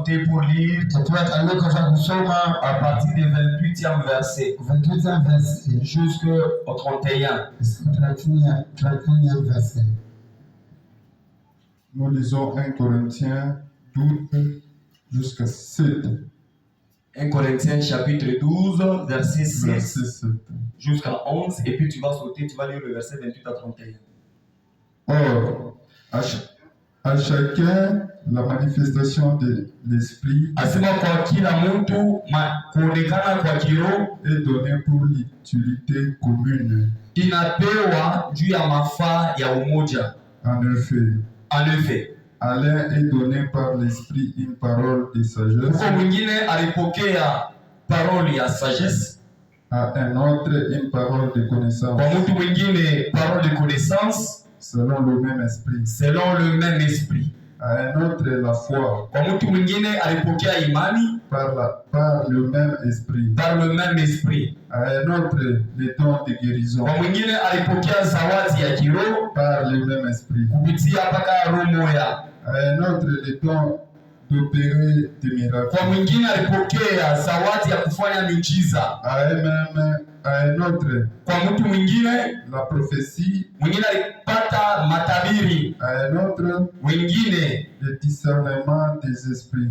sauter pour lire à partir du 28e verset jusqu'au 31. Nous lisons 1 Corinthiens 12 jusqu'à 7. 1 Corinthiens chapitre 12, verset 6 jusqu'à 11. Et puis tu vas sauter, tu vas lire le verset 28 à 31. Or, à chacun la manifestation de l'esprit est donnée pour l'utilité commune. Inapewa juu ya mafaa ya umoja. En effet, à l'un est donné par l'esprit une parole de sagesse. Huko mwingine alipokea parole ya sagesse. À un autre une parole de connaissance. Kwa mtu mwingine parole de connaissance. Selon le même esprit. Selon le même esprit. À un autre la foi. Kwa mtu mwingine alipokea imani. Par le même esprit. Par le même esprit. À un autre les dons de guérison. Kwa mwingine alipokea zawadi ya kiroho. Par le même esprit. Kupitia paka roho moja. À un autre les dons d'opérer des miracles. Kwa mwingine alipokea zawadi ya kufanya miujiza. À un autre kwa mtu mwingine la prophétie. Mwingine alipata matabiri. À un autre mwingine le discernement des esprits.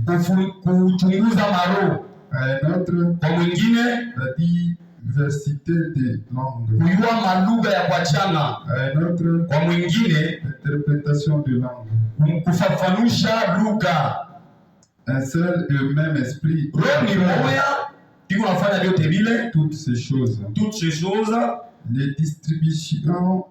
Kuchunguza maroho. À un autre kwa mwingine la diversité des langues. Kujua malugha ya kuachana. À un autre kwa mwingine interprétation de langue. Kufafanusha lugha. Un seul et même esprit. Roho ni moja, iko nafanya vyote vile. Toutes ces choses. Les distribuons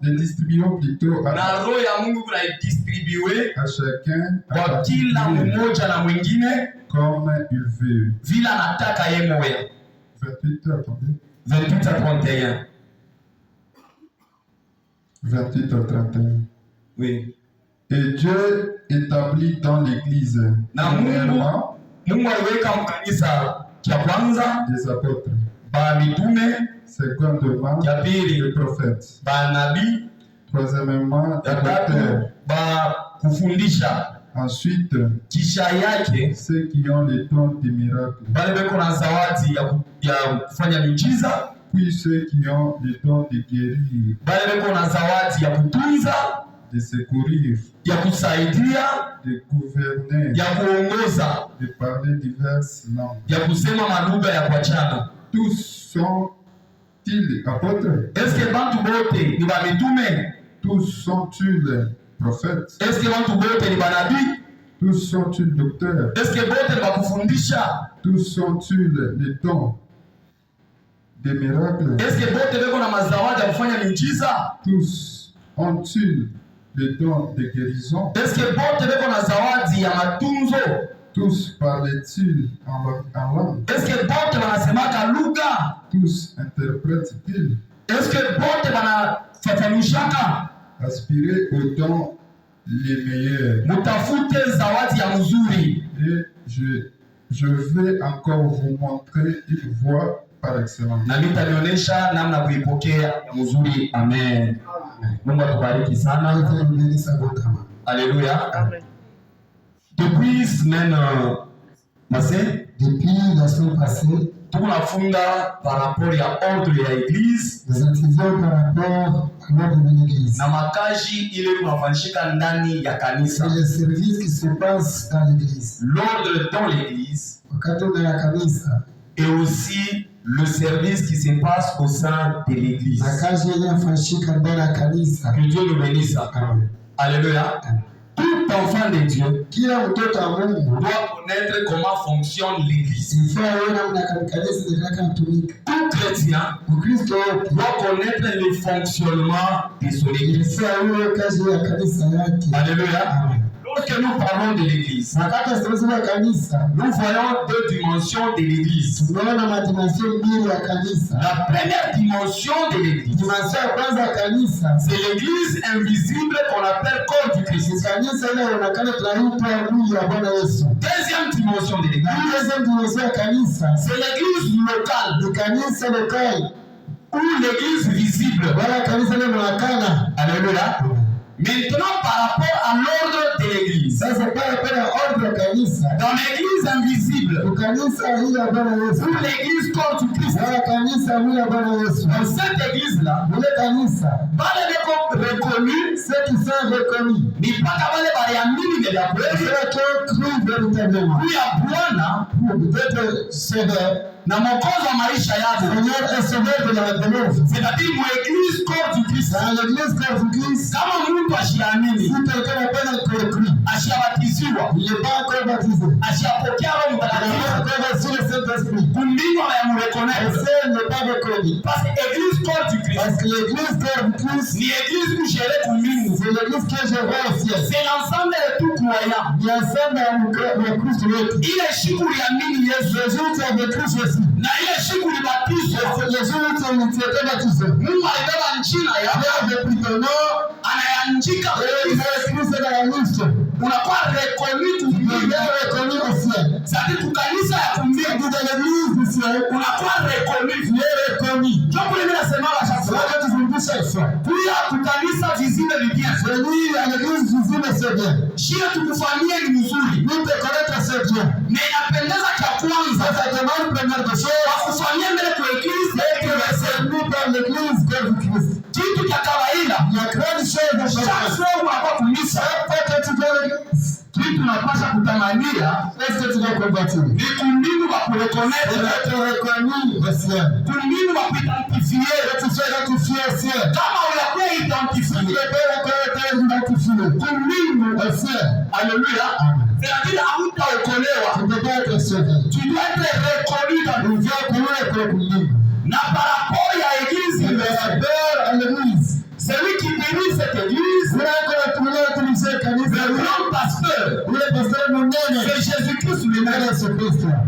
plutôt na roho ya Mungu kuna distribuer à chacun kwa kila mmoja na mwingine comme il veut. Vile anataka yeye moja. 28 à 31. 28 à 31. Oui. Et Dieu établit dans l'église na Mungu aliweka mkanisa cha kwanza des apôtres, ba mitume, secondement ya pili les prophètes, ba nabii, troisièmement ya tatu ba kufundisha, ensuite kisha yake ceux qui ont les dons des miracles, bale beko na zawadi ya kufanya miujiza, puis ceux qui ont les dons de guérir, bale beko na zawadi ya kutunza, de secourir, ya kusaidia, de gouverner, ya kuongoza, de parler diverses langues, ya kusema malugha ya kuachana. Tous sont-ils apôtres? Est-ce que bantu bote ni ba mitume? Tous sont-ils prophètes? Est-ce que bantu bote ni ba nabii? Tous sont-ils docteurs? Est-ce que bote ni ba kufundisha? Tous sont-ils les dons des miracles? Est-ce que bote beko na mazawadi ya kufanya miujiza? Tous ont-ils les dons de guérison? Est-ce que bote beko na zawadi ya matunzo? Tous parlent-ils en langue? Est-ce que bote wanasemaka lugha? Tous interprètent-ils? Est-ce que bote wanafafanushaka? Aspirez aux dons les meilleurs. Mutafute zawadi ya mzuri. Et je vais encore vous montrer une voie par excellence. Na nitanionyesha namna kuipokea ya mzuri. Amen. Mungu atubariki sana. Alléluia. Amen. Depuis semaine passée, la semaine passée, tunafunga par rapport ya ordre ya église. Nous étudions par rapport à l'ordre de l'église. Na makazi ile tunafanyika ndani ya kanisa. Et les services qui se passent dans l'église. L'ordre dans l'église. Wakati wa kanisa. Et aussi le service qui se passe au sein de l'église. Makazi yanafanyika ndani ya kanisa. Que Dieu nous bénisse. Amen. Alléluia. Tout enfant de Dieu doit connaître comment fonctionne l'église. Tout chrétien doit connaître le fonctionnement de son église. Alléluia. Lorsque nous parlons de l'église, nous voyons deux dimensions de l'église. La première dimension de l'église, c'est l'église invisible qu'on appelle corps du Christ. Deuxième dimension de l'église, c'est l'église locale ou l'église visible. Alléluia. Maintenant, par rapport à l'ordre de l'église. Sasa pale pale ordre ya kanisa. Dans l'église invisible. Kanisa hili ya Bwana Yesu. Pour l'église contre Christ. Wala kanisa hili ya Bwana Yesu. Dans cette église-là, Ile kanisa. Bale beko reconnu, ceux qui sont reconnus. Ni mpaka wale baliamini vya kweli. Ceux qui ont cru véritablement. Kuya Bwana peut-être sauveur. Na mwokozi wa maisha yako. Seigneur est sauveur de la démon. C'est-à-dire mon église corps du Christ. Dans l'église corps du Christ. Kama mtu ashiamini. Si quelqu'un n'a pas encore cru. Ashiabatizwa. Il n'est pas encore baptisé. Ashiapokea Roho Mtakatifu. Il n'a pas encore reçu le Saint-Esprit. Kumbingwa ya mreconnaître. Elle n'est pas reconnue. Parce que l'église corps du Christ. Parce que l'église corps du Christ. Ni église où gérer kumbingu. C'est l'église que je vois au ciel. C'est l'ensemble de tout croyant. Ni ensemble ya Kristo wetu. Ile siku uliamini Yesu. Le jour où tu as vécu Jésus. Na ile siku ulibatizwa. Le jour où tu as été baptisé. Mungu alibeba njina ya Bwana anayanjika Kristo dans la liste. Unakuwa reconnu kumbingu. Reconnu au ciel. C'est-à-dire kukanisa ya kumbingu. Dans l'église du ciel. Unakuwa reconnu. Reconnu. Ndio kule mimi nasema chaque fois. Là tu dis chaque fois. Kuya kukanisa visible ni bien. Venir à l'église visible c'est bien. Shia tukufanyie ni mzuri. Nous te connaître c'est bien. Mais inapendeza cha kwanza. Ça demande première des choses. Wakufanyie mbele kwa église et que c'est nous dans l'église de Christ. Kitu cha kawaida. La grande chose de chaque fois unakuwa kumisa. Quand tu vas l'église. Kitu tunapasha kutamania. Est-ce que tu vas convertir? Ni kumbingu wa kureconnaître. Être reconnu au ciel. Kumbingu wa kuidentifier. Que tu sois identifié au ciel. Kama unakuwa identifié. Tu peux encore être identifié. Kumbingu au ciel. Alléluia. C'est-à-dire hautaokolewa. Tu ne peux pas être sauvé. Tu dois être reconnu dans le Dieu pour être connu. Na par rapport à l'église, à l'église. Celui qui dirige cette église, le grand pasteur, c'est Jésus-Christ lui-même.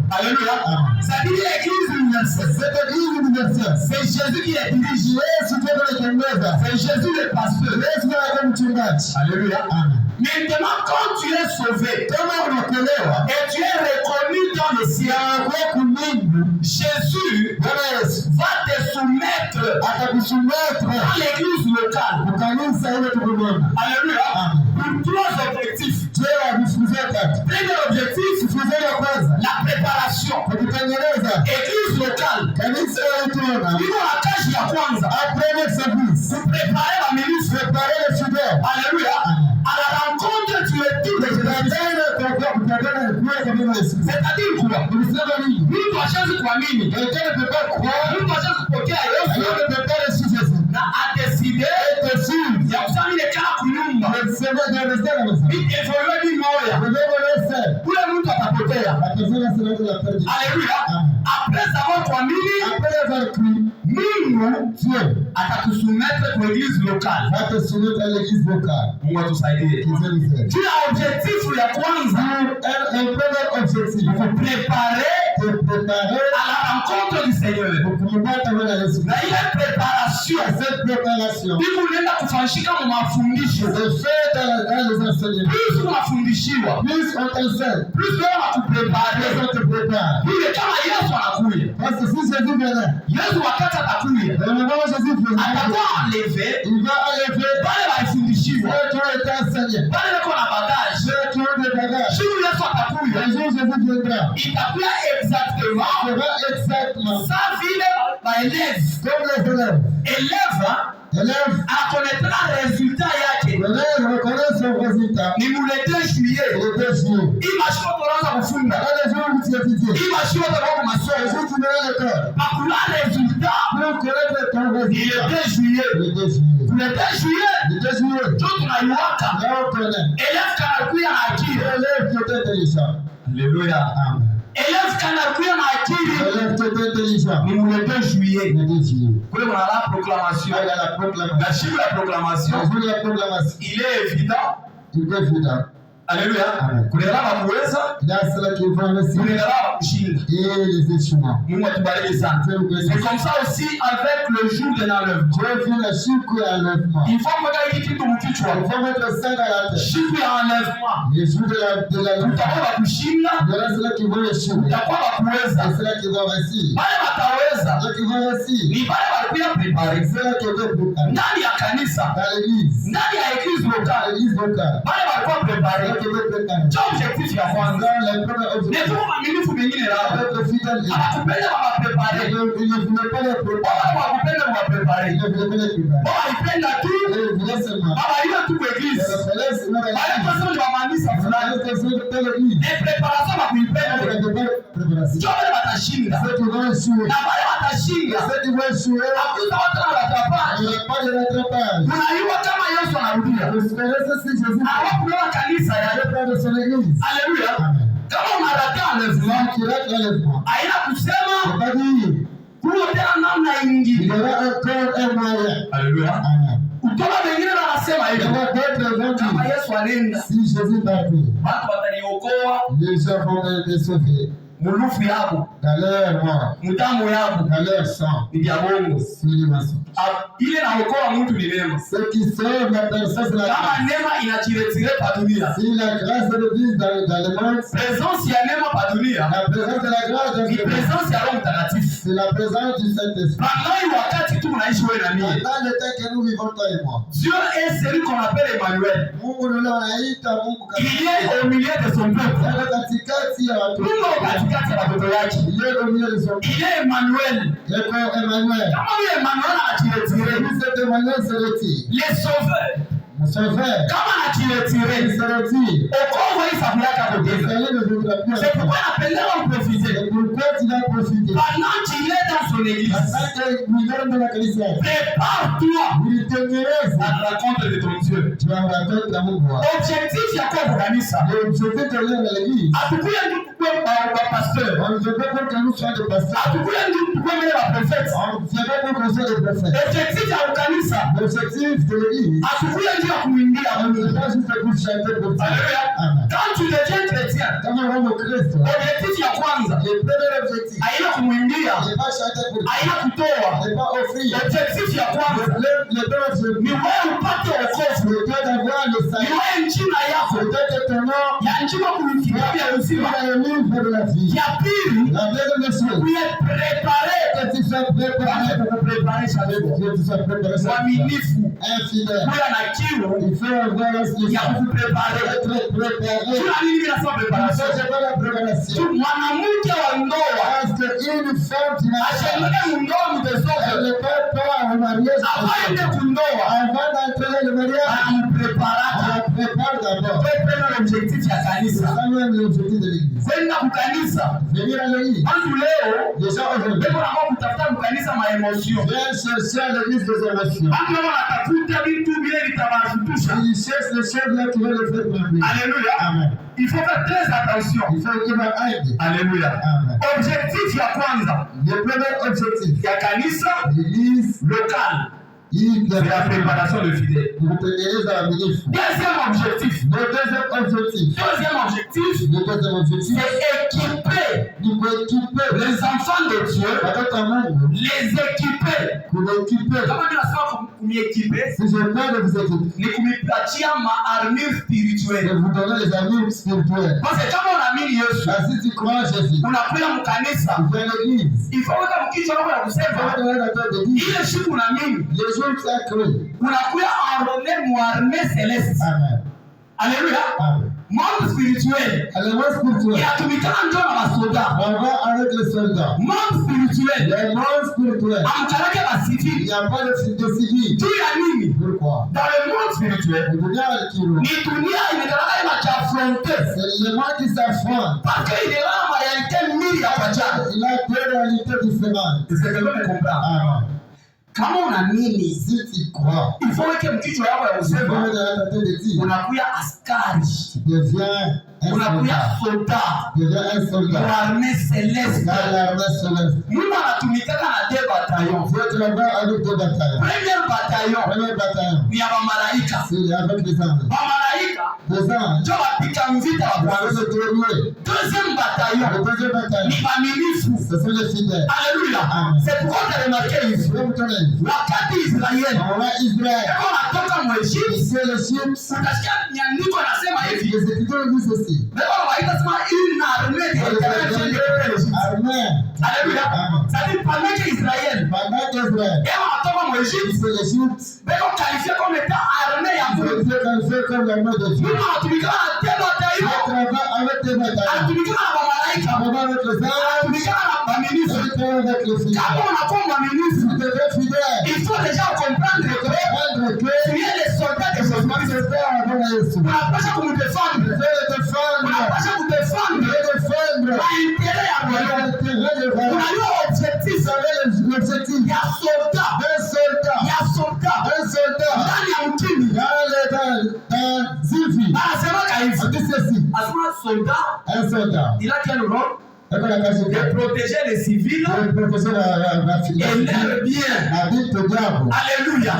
Alléluia. C'est-à-dire l'église universelle. Cette église universelle. C'est Jésus qui la dirige. C'est Jésus le pasteur. Alléluia. Maintenant, quand tu es sauvé, et tu es reconnu dans le ciel, Jésus va te soumettre dans l'église locale. Alléluia. Pour trois objectifs. Premier objectif, la préparation. Église locale. Iko na kazi ya kwanza. Préparer la milice. Alléluia. À la rencontre tu es tout. C'est-à-dire quoi? Mtu ashazi kuamini. Mtu ashazi kupokea Yesu. Na adeside ya kusema ile kana kunyumba. Evolue ni moya. Ule mtu atapotea. Alléluia. Après avoir kuamini, Mungu atakusoumettre kwa église locale. Mungu atusaidie. Juu ya objectif ya kwanza, préparer à la rencontre du Seigneur. Na ile préparation, Mungu nenda kufanyika kwa mafundisho. Plus unafundishiwa, plus wewe unakuprepare. Ile kama Yesu anakuja. Yesu wakati atakuja, atakuwa enlevé, pale walifundishiwa, pale wako na bagage. Siku Yesu atakuja, itakuwa exactement sa vile maélève. Élève akonetana résultat yake. Ni mulete juillet. Imashiko toranza kufunga. Imashiko toranza masomo. Akula résultat. Il était juillet. Tout na yuaka. Élève kanakuya na akili. Alléluia. Élève kanakuya na akili. Ni mulete juillet. Kule kuna la proclamation. La chiffre de la proclamation. Il est évident. Alléluia. Kunelala kuweza. Il y a ceux qui vont réussir. Kunelala kushinda. Et les échouements. Mungu atubariki sana. C'est comme ça aussi avec le jour de l'enlèvement. Dieu vit la siku ya enlèvement. Il faut kuweka hiki kitu mkichwa. Il faut mettre ça dans la tête. Siku ya enlèvement. Les jours de l'enlèvement. Utakuwa kushinda. Il y aura ceux qui vont échouer. Utakuwa kuweza. Et ceux qui vont réussir. Wale wataweza. Ceux qui vont réussir. Ni wale walikuwa preparés. Ceux qui vont préparer. Ndani ya kanisa. Dans l'église. Ndani ya église locale. L'église locale. Wale walikuwa preparés. Ceux qui vont préparer. Ndio objectif ya kwanza. Le premier objectif. Ni tu waaminifu wengine lao. Être fidèle. Anakupenda wa preparer. Il ne voulait pas les préparer. Wale wakupenda wa preparer. Il ne voulait pas les préparer. Baba alipenda tu. Il voulait seulement. Baba ile tu kwa église. Wale personne wa kanisa fulani. Ni preparation wa kuipenda. Ndio wale watashinda. Ceux qui vont échouer. Na wale watashinda. Ceux qui vont échouer. Hakuna watu watapata. Il n'y a pas de rattrapage. Unajua kama Yesu anarudia. Vous connaissez si Jésus Hawakuona kanisa ya près de son église. Alléluia. Amen. Kama unarata enlèvement, Qui rate l'enlèvement. haina kusema C'est pas dire. kuna tena namna Il nyingine. y aura encore un moyen. Alléluia. Amen. Utaona wengine wanasema Il y hivyo. aura d'autres vont Kama dire. Yesu alienda, Si Jésus partit, watu wataniokoa les gens vont être sauvés. mulufu yabo, Dans leur mort, mutamu yabo dans leur sang, ni vya bongo. c'est les mensonges. Ile naokoa mtu ni neema. Ceux qui sauvent la personne, c'est la Kama grâce. neema inajiretire pa dunia, Si la grâce de Dieu dans le monde, presence ya neema pa dunia la présence de la grâce dans ni le monde, presence ya Roho Mtakatifu. c'est la présence du Saint-Esprit. Pendant wakati tu unaishi wewe na mimi, Dans le temps que nous vivons, toi et moi, Dieu est celui qu'on appelle Emmanuel. Mungu ndio anaita Mungu Il est au milieu de son peuple. katika katikati ya watu. Mungu yuko katikati ya watoto yake. Il est au milieu de son peuple. Il est Emmanuel. Yeko Emmanuel. Kama huyo Emmanuel anajiretire, Lui, cet Emmanuel se retire. les sauveurs Mon sauveur, kama anajiretire, il se retire. okovu hii sababu yake Le kupeza. Seigneur ne voudra plus C'est pourquoi entendre. napendeza uprofite. C'est pourquoi tu vas profiter. Pendant qu'il est dans son église, Parce que nous sommes dans la kanisa. prépare-toi Il te mérite. à la rencontre de ton Dieu. Tu vas raconter la Mungu wako. Objectif ya kwa kanisa. L'objectif de lire dans l'église. Atukuye ndio tukue ba pasteur. On ne veut pas pour que nous soyons des pasteurs. Atukuye ndio tukue mbele ya prophète. On ne veut pas pour qu'on soit des prophètes. Objectif ya kanisa. L'objectif de l'église. Atukuye ndio kumwimbia On ne Mungu. veut pas juste pour chanter pour Dieu. Alléluia. Amen. Quand tu deviens chrétien, Quand on va au Christ, objectif ya kwanza le premier objectif haina kumwimbia, n'est pas chanter pour Dieu. haina kutoa. N'est pas offrir. Objectif ya kwanza Le premier objectif, ni wewe upate wokovu. le temps d'avoir le Ni salut. wewe njina yako Le temps que ton nom ya njima kulifikia est uzima. dans le livre de la vie. Ya pili La deuxième chose, kuyeprepare que tu sois préparé. kupreparesha leo Que tu sois préparé. mwaminifu Infidèle. kuya na kiu Il faut avoir ya l'instruction. kukuprepare. Être préparé. Tuna nini bila sema Ça, preparation? c'est pas la préparation. Mwanamke wa ndoa Parce qu'une femme qui n'a ashengeke mundoa elle mtesoke ne peut pas au mariage. aende kundoa Avant d'entrer dans le mariage, anampreparaka. on prépare d'abord. Pepena l'objectif ya C'est kanisa ça même l'objectif de l'église. kwenda kukanisa. Venir à l'église. Watu leo Les gens aujourd'hui beko nako kutafuta kukanisa maemosio. viennent chercher à l'église des émotions. Watu leo wanatafuta vitu vile vitabashutusha. Ils cherchent les choses là qui vont les faire grandir. Alléluia. Amen. Il faut faire très attention. Il faut qu'il va aider. Alléluia. Amen. Objectif ya kwanza Le premier objectif ya kanisa de l'église, locale, il c'est la préparation de fidèles. pour tenir à la ministre. Deuxième objectif. Le deuxième objectif, C'est équiper il faut équiper les enfants de Dieu, watoto wa Mungu, les équiper. kuwaekipe. Kama tunasema kumiekipe, Si je parle de vous équiper, ni kumipatia maarmure je spirituelle. vous donner les amis spirituels. Parce que kama unaamini Yesu, Si tu crois en Jésus, unakuja mkanisa, tu viens à l'église. ifaweka mkichwa wako ya Tu vas kusema donner la tête de Dieu. ile siku unaamini, Les jours sacrés. unakuya enrôler muarme céleste. Amen. Alléluia. Amen. Monde spirituel Élément spirituel. inatumikana ndio na masoda. On va avec les soldats. Monde spirituel Les mondes spirituels. amkalake Il basifili. n'y a pas de civil. Juu ya nini? Pourquoi? Dans le monde spirituel, Le dunia qui roule. ni dunia imekalaka inakiafronte. C'est le monde qui s'affronte. Parce qu'il est là en réalité mili ya pachana. Il a deux réalités différentes. Est-ce que quelqu'un me comprend? Amen. Kama unaamini, Si tu crois, il faut weke mkichwa yako ya tu peux kusema dans la tête de Dieu. unakuya askari. Tu deviens unakuya soldat devient un soldat kwa armée céleste. dans l'armée céleste. Mungu anatumikaka na deux bataillons. Dieu travaille avec deux bataillons. Premier bataillon Premier bataillon, ni ya bamalaika. c'est avec les anges. Bamalaika Les anges, ndio wapika mvita wa avec kwanza. le guerrier. Deuxième bataillon Le deuxième bataillon, ni baminifu. ce sont les fidèles. Alléluia. Amen. C'est pourquoi tu as remarqué hivi. Je vais vous donner. Wakati Israeli On va Israël. eko natoka mwegypte, Ici, les chips, utasikia nyandiko anasema hivi. les Écritures disent ceci. Beko wanaita sema une armée de l'Éternel vient de l'Égypte. Armée. Alléluia. Amen. C'est-à-dire pendant que Israël Pendant qu'Israël, eko natoka mwegypte, ici, les chips, beko qualifié comme étant armée ya Mungu. Dieu qualifié comme l'armée de Dieu. Mungu anatumikana na deux Je bataillons. travaille avec des bataillons. Anatumikana na bamalaika. Je travaille avec les anges. Anatumikana na baminifu. Je travaille avec les fidèles. Kama unakuwa mwaminifu, Vous devez fidèle. il faut déjà comprendre que Comprendre que tu es le soldat de Jésus-Christ. c'est ça avant Jésus. Unapaswa kumdefendre. Je vais le défendre. Unapaswa Je kudefendre vais défendre. maendeleo ya Je Bwana. vais défendre. Unajua objectif Vous savez l'objectif ya soldat, d'un soldat. ya soldat Un soldat. ndani ya mtini. Dans une vie. Anasemaka On hivi, dit ceci. asema soldat Un soldat. il a quel rôle? Et qu'on a caché De protéger les civils de protéger la fille. et leur bien. La vie de diable. Alléluia.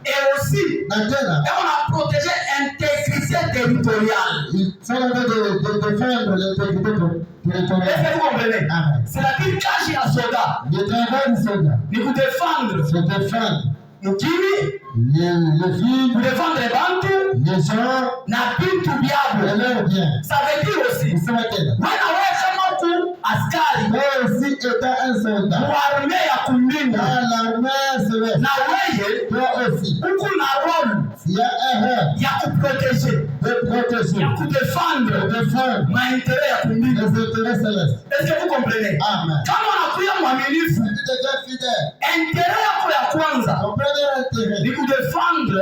Et aussi, Maintenant, on a protégé l'intégrité territoriale. il s'agit de défendre l'intégrité Est-ce territoriale. que vous comprenez? Amen. C'est-à-dire quand j'ai un soldat, Le travail du soldat, ni kudefendre c'est défendre mukimi, les filles, kudefendre bantu les gens, na bintu et byabo. leurs biens. Ça veut dire aussi, Vous savez que wewe kama ku askari moi aussi étant un soldat, mu armée ya kulinda dans l'armée céleste, na wewe toi aussi, uko na role il y a un rôle ya kuproteger, de protéger, ya de kudefendre défendre maendeleo ya kulinda. les intérêts célestes. Est-ce que vous comprenez? Amen. Kama unakuwa mwaminifu, Si tu deviens fidèle, intérêt yako ya kwanza ton premier intérêt ni kudefendre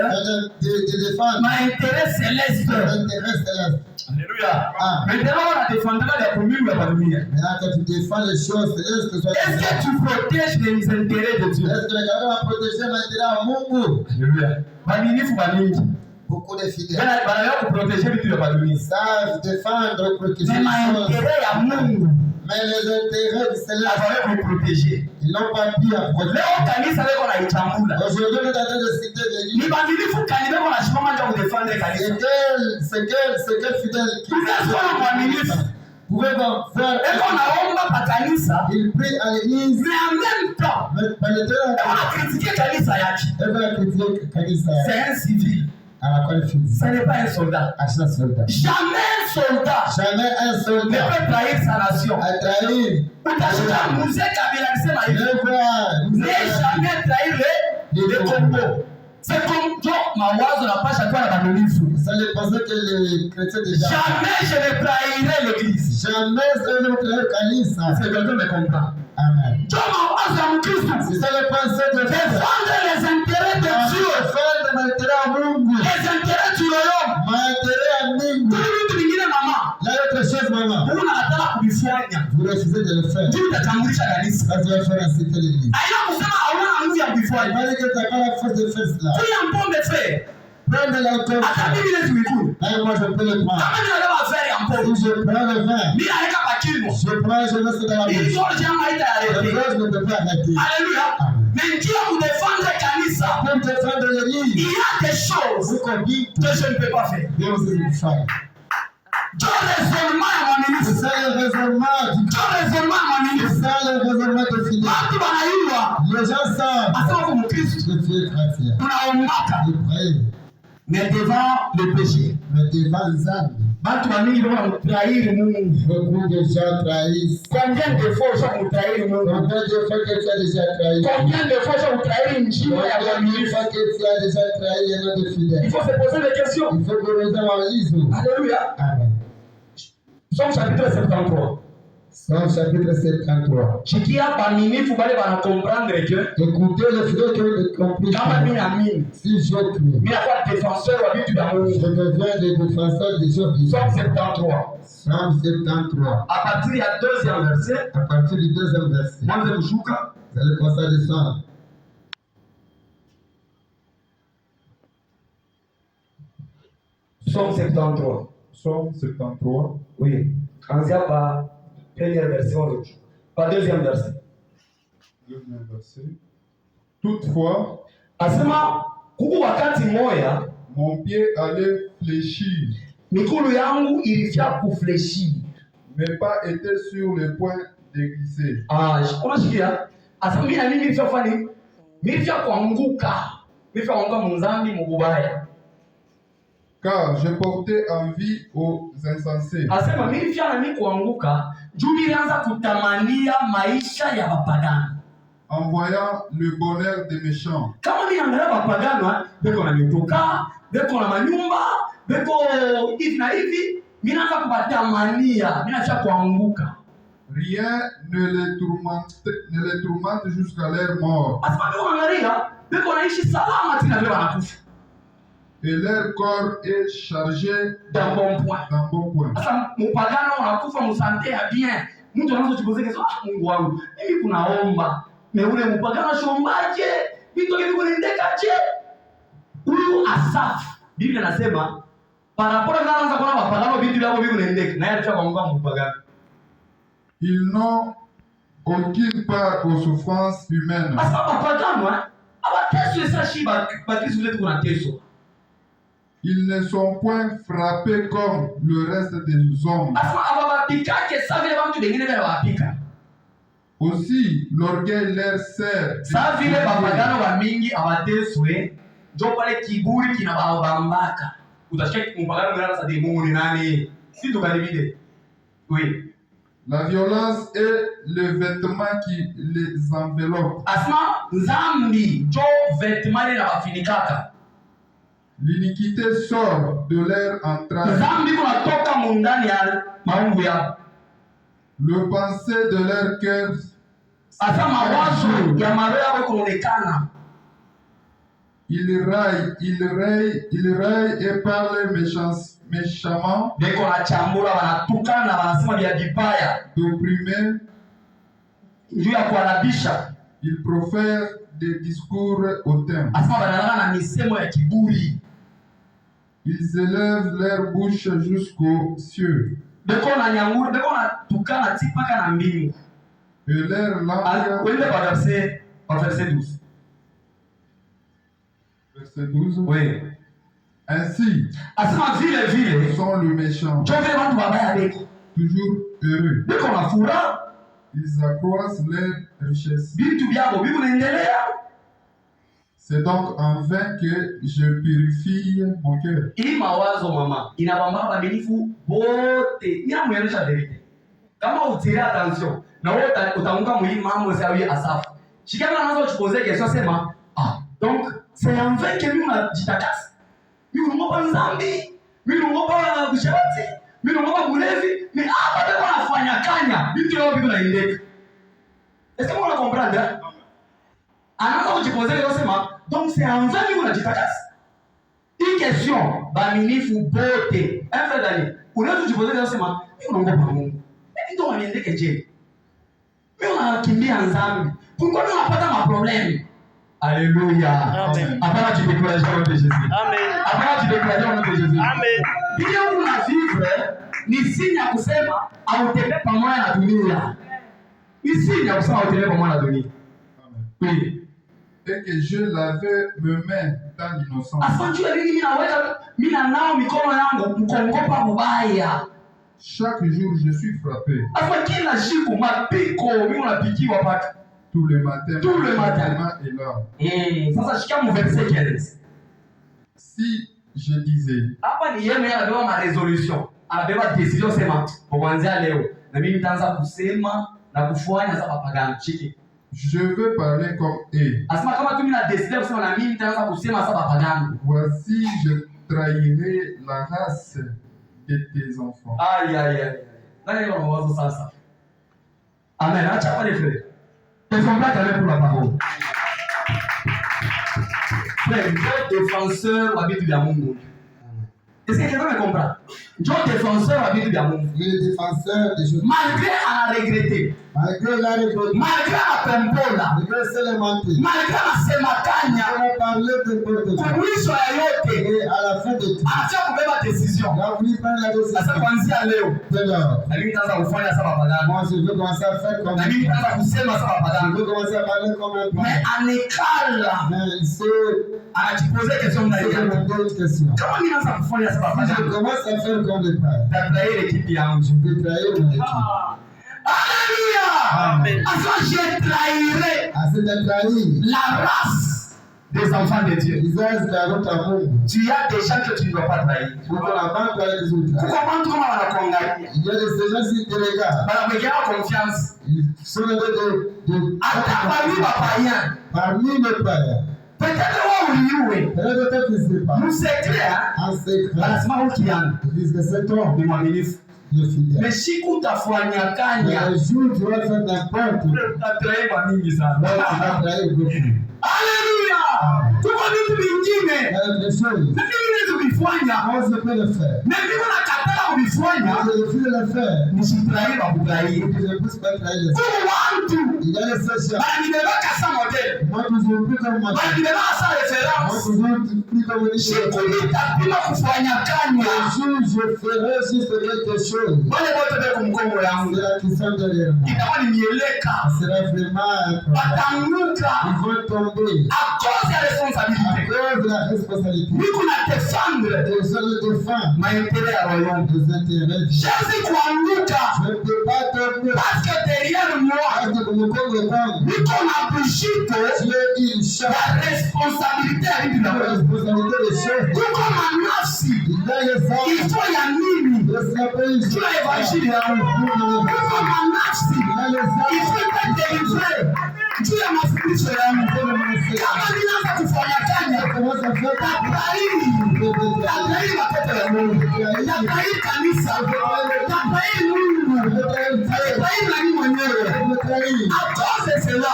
de défendre maendeleo céleste. l'intérêt céleste. Alléluia. Ah. Maintenant, on a défendu la commune de la famille. Maintenant, quand tu défends les choses célestes, soit Est-ce que tu protèges les intérêts de Dieu? est-ce que le gars va protéger maintenant à Mungu? Alléluia. Baminifu bamingi. Beaucoup de fidèles Bana ya kuproteger vitu vya baduni. savent défendre, protéger Mais les choses. maendeleo ya Mungu Mais les intérêts du céleste, hawawe kuproteger. ils n'ont pas pu à protéger. Leo kanisa leko na ichambula. Aujourd'hui, nous sommes en train de citer des Ni livres. baminifu kanisa leko na shimama ndio kudefendre kanisa. C'est quel fidèle qui Ukasema mwaminifu. pouvait faire. Eko naomba pa kanisa. Il prie à l'église, Mais en même temps, mais par le temps, eko na critiquer kanisa yake. elle va critiquer Kanisa. C'est un civil. À la quoi Ce n'est pas un soldat. à chaque soldat. Jamais un soldat Jamais un ne soldat peut trahir sa nation. a trahi. Utashika mzee Kabila alisema hivi. Ne Ne jamais trahir le Congo. C'est comme toi, mawazo napasha kuwa na baminifu. Ça les pensait que les chrétiens déjà. Jamais je ne trahirai l'église. Jamais un autre Kanisa. C'est quelqu'un me comprend. Amen. Toi, mawazo ya Mkristo. C'est ça les pensées de Dieu. Défendre les intérêts de Dieu. Défendre l'intérêt à Mungu. Les intérêts du royaume. L'intérêt à Mungu. Kuli vitu vingine mama. La autre chose, maman. Mungu anataka kuvifanya. Vous refusez de le faire. Ndio utatambulisha kanisa. Quand tu vas faire inciter l'église. Haina kusema hauna nguvu ya kuvifanya. Malgré que tu n'as pas la force de faire cela. Kuya mpombe fe. Prends de l'alcool. Hata mimi lezi wikulu. Là, moi, je peux le prendre. Kama ninalewa affaire ya mpombe. Si je prends le vin, Mimi naweka pakimo. je prends, je laisse dans la Ili bouche. zote jama haita ya Le rete. vin, je ne peux pas arrêter. Alléluia. Mais Dieu vous défendre kanisa. Pour défendre l'église, Il y a des choses vous convient que je ne peux pas faire. Dieu aussi vous fait. Dieu raisonnement ya C'est mwaminifu. ça le raisonnement. Dieu raisonnement ya C'est mwaminifu. ça le raisonnement de fidèle. Watu wanaiwa. Les gens savent Asema kwa Mkristo. que tu es chrétien. Tunaombaka. Ils prient, Mais devant le péché. mais devant les âmes, Watu wamingi wanamtrahiri Mungu. beaucoup de gens trahissent. Combien de fois ushamtrahiri Mungu? Combien de fois que tu as déjà trahi? Combien de fois ushamtrahiri njia ya Combien de mwaminifu? fois que tu as déjà trahi un autre Il fidèle? faut se poser des questions. Il faut que nous ayons l'isme. Alléluia. Amen. Somme chapitre 73. Psalm chapitre 73. Chikia baminifu bale bana comprendre que Écoutez les fidèles qui ont compris. kama mimi naamini Si je prie, mimi nakuwa défenseur wa vitu vya je Mungu. deviens le défenseur des choses divines. Somme 73. Psalm 73. À partir ya deuxième verset, À partir du deuxième verset, mwanzo kushuka vous allez commencer à descendre. Somme 73. Psaume 73. Oui. Anzia par première version, par deuxième verset. Deuxième verset. Toutefois, Asema kuku wakati moya mon pied allait fléchir, mikulu yangu ilifia kufleshir. mes pas étaient sur le point de glisser. Unasikia? Asema mimi na mimi nilifia kufanya nilifia kuanguka. Nilifia kuanguka mzambi mubaya. Car je portais envie aux insensés. Asema mimi nilifia na mimi kuanguka, juu nilianza kutamania maisha ya wapagani. En voyant le bonheur des méchants. Kama mimi naangalia wapagani, beko na mitoka, beko na manyumba, beko hivi na hivi, mimi naanza kubatamania, mimi naanza kuanguka. Rien ne les tourmente jusqu'à leur mort. Asema mimi naangalia beko naishi salama tena vile wanakufa. Et leur corps est chargé D'un bon point. Sasa mpagano unakufa msante ya bien. Mtu anaanza kujipoza kesho, Mungu wangu, mimi kunaomba. Na ule mpagano shombaje? Vitu hivi kunendekaje? Huyu Asaf, Biblia inasema parapora anaanza kuona mapagano vitu vyao hivi kunendeka. Na yeye alisha kuanguka mpagano. Ils n'ont aucune part aux souffrances humaines. Sasa mapagano abateso esa shiba bakristo wetu kuna teso. Ils ne sont point frappés comme le reste des hommes. Aussi, l'orgueil leur sert. La violence est le vêtement qui les enveloppe. L'iniquité sort de leur entrailles. Le pensée de leur cœur. Ils raillent et parlent méchamment. D'opprimer. Ils profèrent des discours hautains. Ils élèvent leur bouche jusqu'aux cieux. Et leur langue. Verset 12. Verset 12. Oui. Ainsi sont les méchants. Toujours heureux. Ils accroissent leur richesse. C'est donc en vain que je purifie mon cœur. Hii mawazo mama inabamba badilifu wote. Ninamuonyesha verite. Kama utilia attention na wewe utaanguka mwili mambo sawa Asaf. Shikana anaanza kuchukua kesho sema donc c'est en vain que mimi najitakasa. Mimi ngopa nzambi, mimi ngopa busharati, mimi ngopa bulevi, ni hapa ndio wanafanya kanya. Vitu leo biko naendeka. Est-ce que vous comprenez? Anaanza kuchukua kesho sema donc c'est en vain que unajitakasa. Hii question baminifu bote. Afadhali unaweza kujipoza kusema mimi naogopa Mungu. Mimi ndo niendeke je? Mimi nakimbia nzambi. Pourquoi nous napata ma problème? Alléluia. Amen. Apana tu décourages au nom de Jésus. Amen. Apana tu décourages au nom de Jésus. Amen. Bila una vivre ni signe ya kusema hautembei pamoja na dunia. Ni signe ya kusema hautembei pamoja na dunia. Oui. Et que je lavais mes mains dans l'innocence. Asanjua nini mimi nao mikono yangu mkongopa mubaya. Chaque jour je suis frappé. Afa kila siku mapiko mimi unapikiwa paka. Tout le matin. Tout le matin. Et là. Sasa shika mu verset 15. Si je disais. Hapa ni yeye anabeba ma resolution. Anabeba decision sema kuanzia leo na mimi nitaanza kusema na kufanya sasa papagano chiki. Je veux parler comme eux. Asema kama tu mimi na decide kusema na mimi nitaanza kusema sasa papagano. Voici je trahirai la race de tes enfants. Aïe. Nani ndio mawazo sasa? Amen. Acha pale frère. Exemple avec pour la parole. Frère, le défenseur wa vitu vya Mungu. Est-ce que quelqu'un me comprend? Dieu défenseur à vie de l'amour. Le défenseur des choses. Malgré à la regretter. Malgré la regret. Malgré à pempola. Malgré seulement. Malgré à semakanya. On a parlé de porte. Kumwisho ya yote. Et à la fin de tout. Anataka kubeba décision. On a voulu prendre la décision. Sasa kuanzia leo. Alors, Na mimi nitaanza kufanya sawa badala. moi je veux commencer à faire comme. Na mimi nitaanza kusema sawa Je badala. veux commencer à parler comme un Mais anekala. Mais il sait. Anajipoze question ndani Je vais yake. demander une question. Kama mimi naanza kufanya sawa Si je badala. commence à faire comme le père, Tatrahir équipe yangu. je vais trahir mon équipe. Alléluia. Amen. Enfin, je trahirai Assez de trahir. la race des enfants de Dieu. L'usage de la route à monde. Tu as des gens que tu ne dois pas trahir. Tu peux la banque avec les autres. Pourquoi kama wanakuangalia? Il y a des gens qui te regardent. Banakuwekea confiance. Ils sont de Hata parmi papayen. parmi les païens. Peut-être wewe uliue. Peut-être qu'ils ne savent pas. Msekrea En secret. lazima ukiana. Ils disent que cet homme Ni mwaminifu. est fidèle. Mais siku utafanya Mais kanya. le jour où tu vas faire n'importe quoi, Utatrahirwa mingi tu sana. vas trahir beaucoup. Haleluya. Tuko vitu vingine. Il y a des choses. Na mimi naweza kuvifanya. Moi, je peux le faire. Na mimi nakatala Mais kuvifanya. je refuse de le faire. Nishitrahiri bakutahiri. Je ne puisse pas trahir les autres. Huyu wantu Il y a des sachets. bananibebaka sa modele. Moi, toujours plus comme moi. Bananibebaka sa Moi, référence. toujours plus comme une Siku nitapima kufanya kanya. Un jour, je ferai juste quelque chose. Wale wote beko mkongo C'est yangu. la question derrière moi. Itakuwa ni mieleka. C'est vraiment un problème. Batanguka. Ils vont tomber À cause ya à responsabilité. cause de la responsabilité. Niko na defendre Ils sont de défendre maendeleo ya royaume. les intérêts. Siwezi kuanguka Je ne peux pas tomber. parce que derrière moi Parce que comme le temps, niko na bushito Dieu, il cherche ya responsabilité ya bibi na la wewe. responsabilité des choses. Niko na nafsi Il y a les hommes. ifo ya nini juu ya evanjili yangu. Niko na nafsi ifo itadelivre juu ya mafundisho yangu. Kama ninaanza kufanya kanya tatrahiri watoto ya Mungu, tatrahiri kanisa, tatrahiri Mungu, tatrahiri nani mwenyewe. À cause de cela,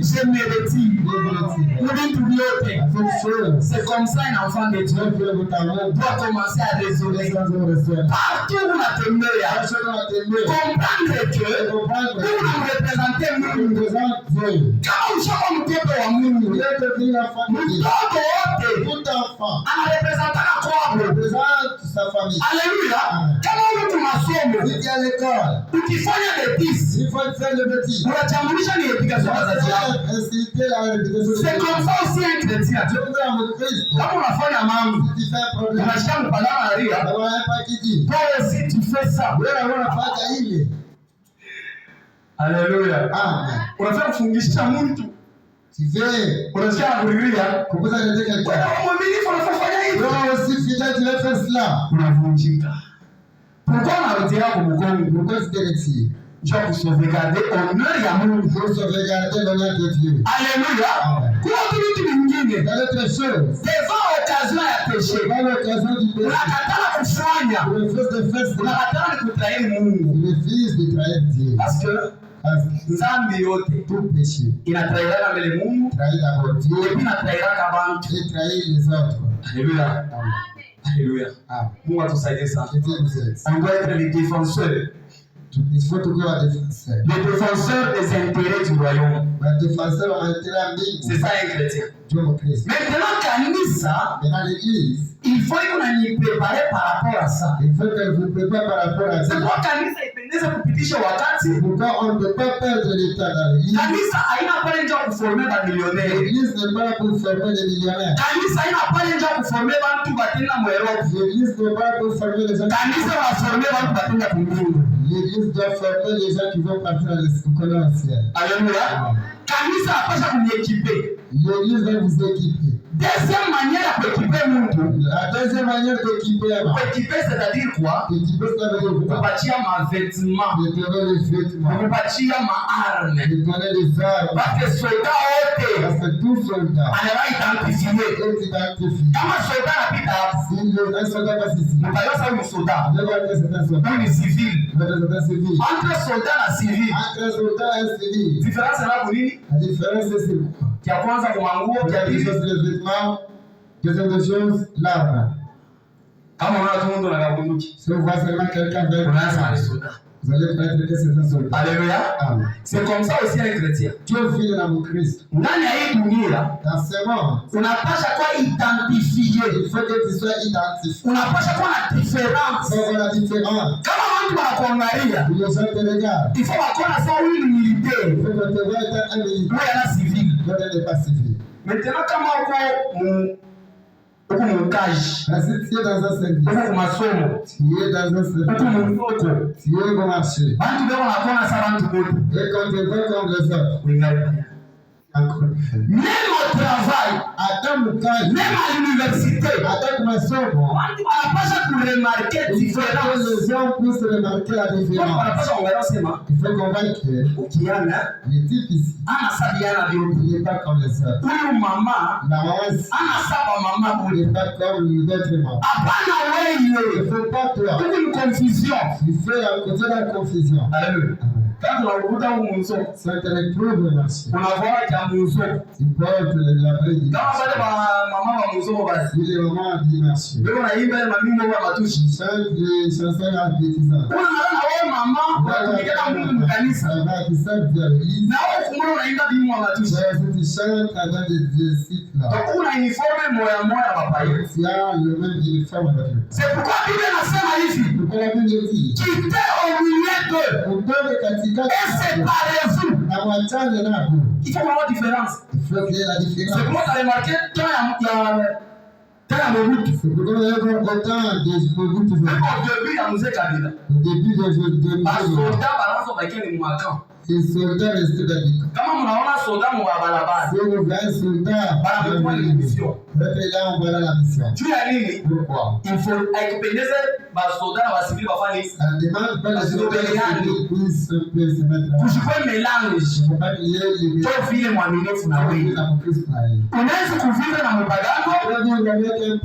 je mérite vitu vyote. C'est comme ça un enfant de Dieu doit commencer à raisonner. Partout où unatembea, comprendre que unamrepresente Mungu. Kama ushakuwa mtoto wa Mungu, mtoto wote anarepresentaka kwako. Haleluya. Kama uko masomo, ukifanya bêtise, unatambulisha ni éducation wazazi yako. C'est comme ça aussi un chrétien. Kama unafanya mambo, unashika mpagana na ria, toi aussi tu fais ça. Haleluya. Unafanya kufungisha mtu. Unasikia kulilia. Wewe mwaminifu unafanya hivyo. Unavunjika. Pourquoi unarudia yako mgongo? Je vais sauvegarder honneur ya Mungu. Alléluia. Kwa vitu vingine. Devant occasion ya péché. Unakatala kufanya. Unakatala kutrahiri Mungu. Parce que Nzambi yote inatrahiraka mbele Mungu. Epi inatrahiraka bantu. Alléluia. Alléluia. Mungu atusaidie sana. On doit être les défenseurs. Il faut trouver un défenseur. Les défenseurs des intérêts du royaume. Un défenseur en intérêt. C'est ça un chrétien. Maintenant, kanisa, Maintenant, l'église, il faut qu'on y prépare par rapport à ça. il faut qu'elle vous prépare par rapport à ça. C'est pourquoi kanisa ipendeze kupitisha wakati. Pourquoi on ne peut pas perdre l'état dans l'église? Kanisa haina pale nje kuformer ba millionnaire. L'église n'est pas là pour former des millionnaires. Kanisa haina pale nje kuformer bantu batenda mu Europe. L'église n'est pas là pour former les gens. Kanisa wa former bantu batenda kumbingu. L'église doit former les gens qui vont partir dans le colonne ciel. Alléluia. Kanisa apasha kumiekipe. L'église va vous équiper. Deuxième manière ya kuekipe mtu. La deuxième manière d'équiper, Kuekipe c'est-à-dire quoi? équiper, ça veut dire quoi? Kupatia ma vêtements. De donner les vêtements, Kupatia ma arme. de donner les armes. Parce que soldat wote Parce que tout soldat anaba identifié. est identifié. Kama soldat anapita hapo, Si un soldat passe ici, mtayosa huyu soldat. je vois que c'est un soldat. Huyu ni civil. C'est un soldat civil. Entre soldat na civil, Entre un soldat et un civil, différence na nini? la différence c'est quoi? Kia kwanza kwa nguo, kia Première pili chose, les vêtements. Deuxième chose, l'arme. Kama unaona tu mtu anakabunduki. Si vous voyez seulement quelqu'un avec Unaanza na soda. vous allez peut-être que c'est un soldat. Alléluia. Amen. C'est comme ça aussi un chrétien. Dieu vit dans mon Christ. Ndani ya hii dunia Dans ce monde, unapasha kuwa identifié. il faut que tu sois identifié. Unapasha kuwa na difference. Il faut voir la différence. Kama watu wanakuangalia, Les gens te regardent. il faut wakuona sawa huyu ni militaire. Il faut qu'on te voie être un militaire. Wewe ana civil. Toi, tu n'es pas civil. Maintenant kama uko mkaji, Mais si tu es dans un service, uko masomo, tu es dans un uko service, msoko, tu es au marché. bantu beko nakuona sawa bantu bote. Et quand tu vois comme les autres, Uingali encore. même au travail, Attends mon cas, même à l'université, attends ma soeur. bantu wanapasha kuremarke Il faut que différence. les gens puissent remarquer la Kwa différence. wanapasha kuangalia sema Il faut qu'on voit que ukiana le type ici, anasabiana vyote. il n'est pas comme les autres. Huyu mama La race, anasaba mama il kule. n'est pas comme d'autres membres. Hapana Il ne wewe. faut pas toi. Huku ni confusion. Il faut à côté de la confusion. Haleluya. Kama unakuta huko msoko, Ça te retrouve le marché. unakuwa cha msoko. Tu portes la vraie Kama dimension. wale mama wa msoko basi. Il est vraiment du marché. Wewe unaimba ile mamimbo ya matushi. Il chante des chansons appétissantes. Unaona wewe mama unatumika kama Mungu mkanisa. Ça va, qui savent à l'église. Na wewe kumwona unaimba bimbo ya matushi. Ouais, si tu chantes dans des sites là, Donc una uniforme moya moya papa yetu. tu as le même uniforme avec eux. C'est pourquoi Bible inasema hivi. Pourquoi la Bible dit Quittez au milieu d'eux utoke katika et séparez-vous. na mwachane nako. Il faut avoir différence. Il faut qu'il y ait la C'est différence. comment tu as remarqué tant ya Mobutu. C'est pourquoi il y a autant de Mobutu. Même au début ya Mzee Kabila. Au début de Basoda balance bakeni mwaka. les soldats restaient dans les camps. Kama mnaona soda mwa barabara. Si vous voyez un soldat, Bana kwa mission. là, on voit la mission. Tu as nini? Pourquoi? Il faut aikupendeze basoda na basivili bafanye Ça ne demande pas les soldats Beliani. qui puissent se mettre là. kushikwe melange. Il ne faut pas qu'il y ait les Ndio vile mwaminifu na wewe. dans Christ. Unaweza kuvivre na mpagano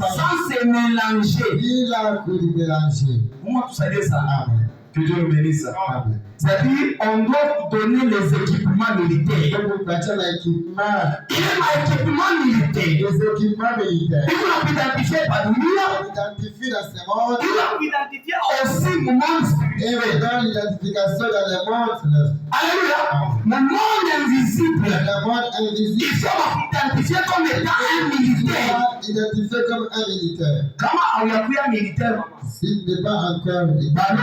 sans se mélanger. Il a pu mélanger. Mungu tusaidie sana. Amen. Que Dieu nous bénisse. Amen. C'est-à-dire, on doit donner les équipements militaires. Donc, on bâtit l'équipement. Il y a un équipement militaire. Les équipements militaires. Il faut identifier par dunia. On identifie dans ce monde. Il faut identifier aussi le monde Et spirituel. on donne l'identification dans le monde. Alléluia. Le monde invisible. Le monde Il invisible. faut identifier comme étant un militaire. Identifié comme un militaire. Kama hauyakuya militaire, S'il n'est pas encore militaire,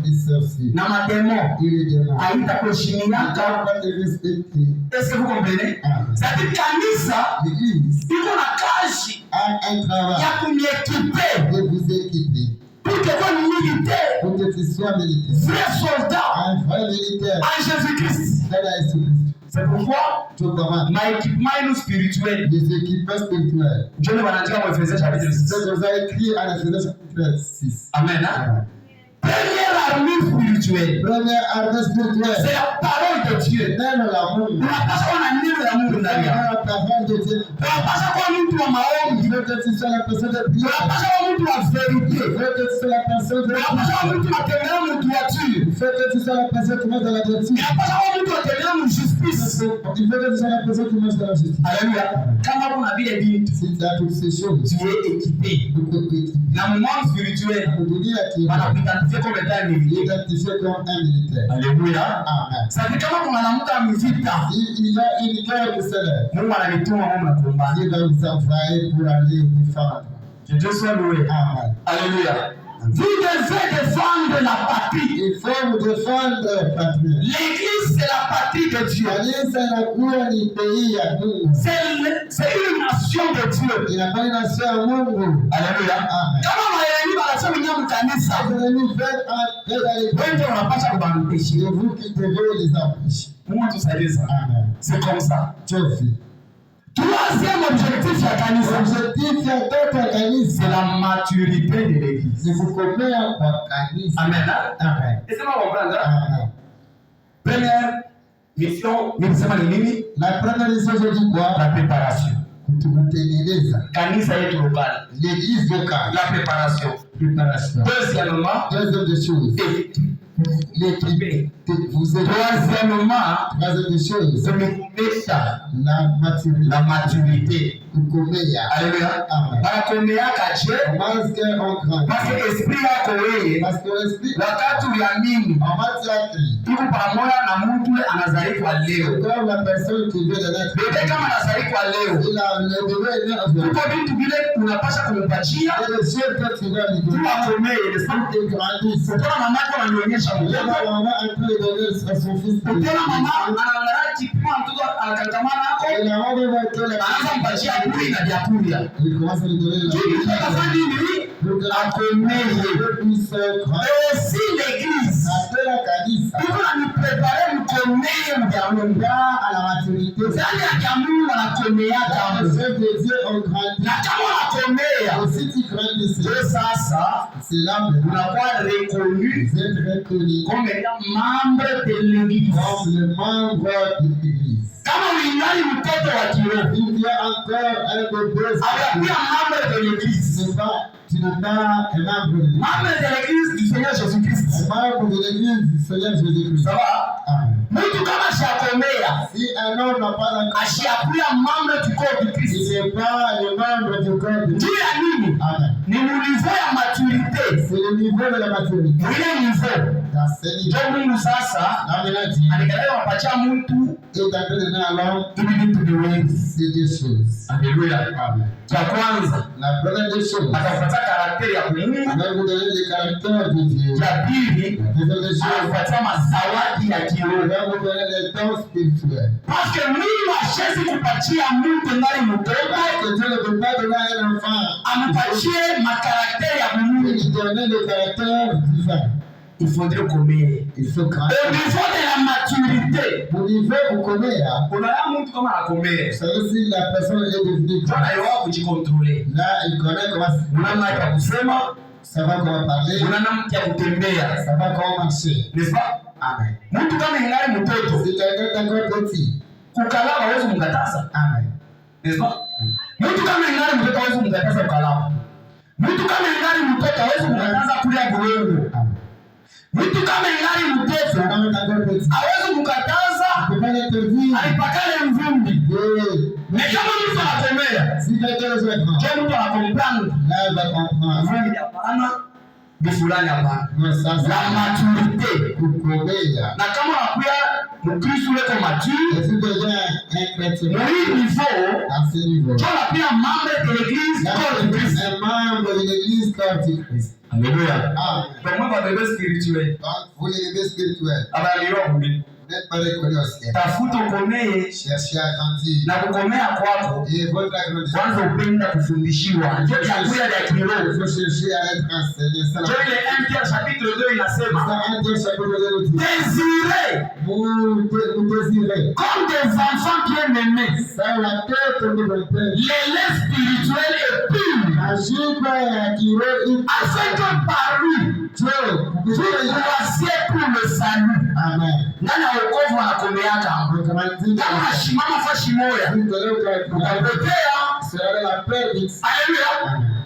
il sorcier. na mademo Il est démon. haitakuheshimiana. Il va te respecter. Est-ce que vous comprenez? Amen. C'est-à-dire kanisa L'église iko na kazi a un travail ya kumiekipe de vous équiper pour que kwa militaire, pour que tu sois militaire. vrai soldat Un vrai militaire en Jésus-Christ. dans la Jésus-Christ. C'est pourquoi Tout comment? maéquipement yenu spirituel Les équipements spirituels. ndio ndio wanaandika kwa Efesia chapitre 6. C'est vous avez écrit à l'Éphésiens chapitre 6. Amen. Hein? Première armure spirituelle, Première armée c'est spirituelle. la parole de Dieu. Neno la Mungu. Unapaswa kuwa na neno la Mungu ndani yako. La parole de Dieu. Unapaswa kuwa mtu wa Il maombi. faut que tu sois la personne de prière. Unapaswa kuwa mtu wa Il verite. faut que tu sois la personne de Unapaswa kuwa mtu wa tembea mtuature. Il faut que tu sois la personne qui marche dans la droiture. Unapaswa kuwa mtu wa tembea mjustice. Il faut que tu sois la personne qui marche dans la justice. Alléluia. Kama kuna vile vitu, Si tu as toutes ces choses, tu es équipé. tu peux t'équiper. Na mu monde spirituel, Pour te dire qu'il est wanakuidentifier comme étant un militaire. identifié comme un militaire. Alléluia. Amen. Sasa kama kuna mwanamke amevita, Il y a une guerre qui s'élève. Mungu ananituma Mungu nakuomba. Il va vous envoyer pour aller défendre. Que Dieu soit loué. Amen. Alléluia. Vous devez défendre la patrie. Il faut vous défendre, patrie. L'église, c'est la patrie de Dieu. Kanisa inakuwa ni pays ya Mungu. C'est une nation de Dieu. Inakuwa ni nation ya Mungu. Alléluia. Amen. Kama Wayerenyi wanasema nyinyi mkanisa, Vous allez faire entrer dans les wewe ndio unapaswa kubampesha. c'est vous qui devez les empêcher. Mungu tusaidie sana. Amen. C'est comme ça. Dieu fait. Troisième objectif ya kanisa, L'objectif ya toto kanisa c'est la maturité de l'église. ni kukomea kwa kanisa. Amen. Hein? Amen. Laissez-moi comprendre. Amen. Première mission, nilisema ni nini? La première mission je dis quoi? La préparation. Kutengeneza. Kanisa yetu lokale. L'église locale. La préparation. Préparation. Deuxièmement, Deuxième des choses. l'équipe. Vous êtes Troisièmement, troisième des choses. c'est la La maturité. maturité. kukomea. Haleluya. Amen. Banakomea kaje? Parce qu'on grandit. Parce que esprit yako wewe Parce que l'esprit, wakati uliamini en matière de iko pamoja na mtu ule anazaliwa leo. comme la personne qui vient de naître, Bebe kama anazaliwa leo, il a le bébé est né aujourd'hui. uko vitu vile unapasha kumpatia Et le ciel que tu vas lui tu donner, akomee, ndio il grandisse. Ukiona mama yako ananionyesha Il mtoto, va maman en train de donner à son fils. ukiona mama anaangalia kipimo mtoto anakangamana hapo, Et la maman va donner la anaanza mpatia buri na vyakula. il commence à lui donner la Kitu kitafanya nini? Akomee. Et si l'église iko na niprepare mkomee mjamuni à la maturité. ndani ya jamii wanakomea La jambo, personne de Dieu ont grandi. na kama wanakomea Et si tu grandis, ndio sasa c'est là que unakuwa reconnu vous êtes reconnu comme étant membre de l'église. comme le membre de l'église. Kama ulingali mtoto wa kiroho, Il y a encore un bébé. hawakuwa membre de l'église. Tu n'es pas un membre de l'église. Membre de l'église du Seigneur Jésus-Christ. Un membre de l'église du Seigneur Jésus-Christ. Ça va? Amen. Mtu kama shakomea Si un homme n'a pas encore, ashakuwa membre du corps du Christ. il n'est pas le membre du corps de Dieu. Juu ya nini? Amen. Ni niveau ya maturité. C'est le niveau de la maturité. Ile niveau Dans ce niveau, ndio Mungu sasa la mélodie anikalia wapatia mtu est en train de donner à l'homme hivi vitu viwili. ces deux choses. Haleluya. Amen. Cha kwanza La première des choses, atakupatia karakteri ya Mungu. on va vous donner le caractère de Dieu. Ya pili La deuxième des choses, atakupatia mazawadi ya on kiroho. va vous donner les dons spirituels. Parce que Mungu hashezi kupatia mtu ndani mtoto Parce que Dieu ne peut pas donner à un enfant, ampatie makarakteri ya il Mungu. lui donner le caractère divin. Il faudrait comer. Il faut grandir. Au niveau de la maturité, Au niveau où connaît, unaona mtu kama anakomea, vous savez si la personne est devenue grande, anaelewa kujikontrole, là il connaît comment una namna ya kusema, ça va comment parler, una namna ya kutembea, ça va comment marcher. n'est-ce pas? Amen. Mtu kama ingali mtoto, Si quelqu'un est encore petit, kukala hawezi kumkataza, amen. n'est-ce pas? Mtu kama ingali mtoto hawezi kumkataza kukala. Mtu kama ingali mtoto hawezi kumkataza kulia bulongo. Amen. Mtu kama ingali mtoto Un homme est encore petit, hawezi kumkataza il ne peut pas l'interdire. alipakale mvumbi. Et Mais kama mtu anakomea, si quelqu'un est grand, je mtu anakomprendre. là il va comprendre. Fulani hapana, ni fulani hapana. Non, ça La c'est maturité. pour connaître. Na kama unakuwa Mkristo weko mature, Et si déjà un chrétien na hii niveau, à ce niveau, tuna pia membre de l'église là corps du Christ. un membre de l'église corps du Christ. Alléluia. Amen. Donc moi bébé spirituel. Donc, vous les bébés spirituels, Aba liroho mbi. vous n'êtes pas reconnus au ciel. Tafuta ukomee Cherchez à grandir. na kukomea kwako. Et votre agrandissement, Kwanza upenda kufundishiwa. Ndio chakula ya il kiroho. faut chercher à être enseigné. Ça, Ndio ile 1 Pierre chapitre 2 inasema, ça, un Dieu chapitre de l'autre. désirez Vous désirez. comme des enfants bien-aimés Ça, la tête de votre père. les laits spirituels et purs, Agir par qui est afin que par lui Dieu. vous croisiez pour le salut. Amen. Ndani ya wokovu wanakomeaka. Donc, comment dire, Kama unashimama fashi moya, vous donnez au utapotea. c'est la paix. Haleluya.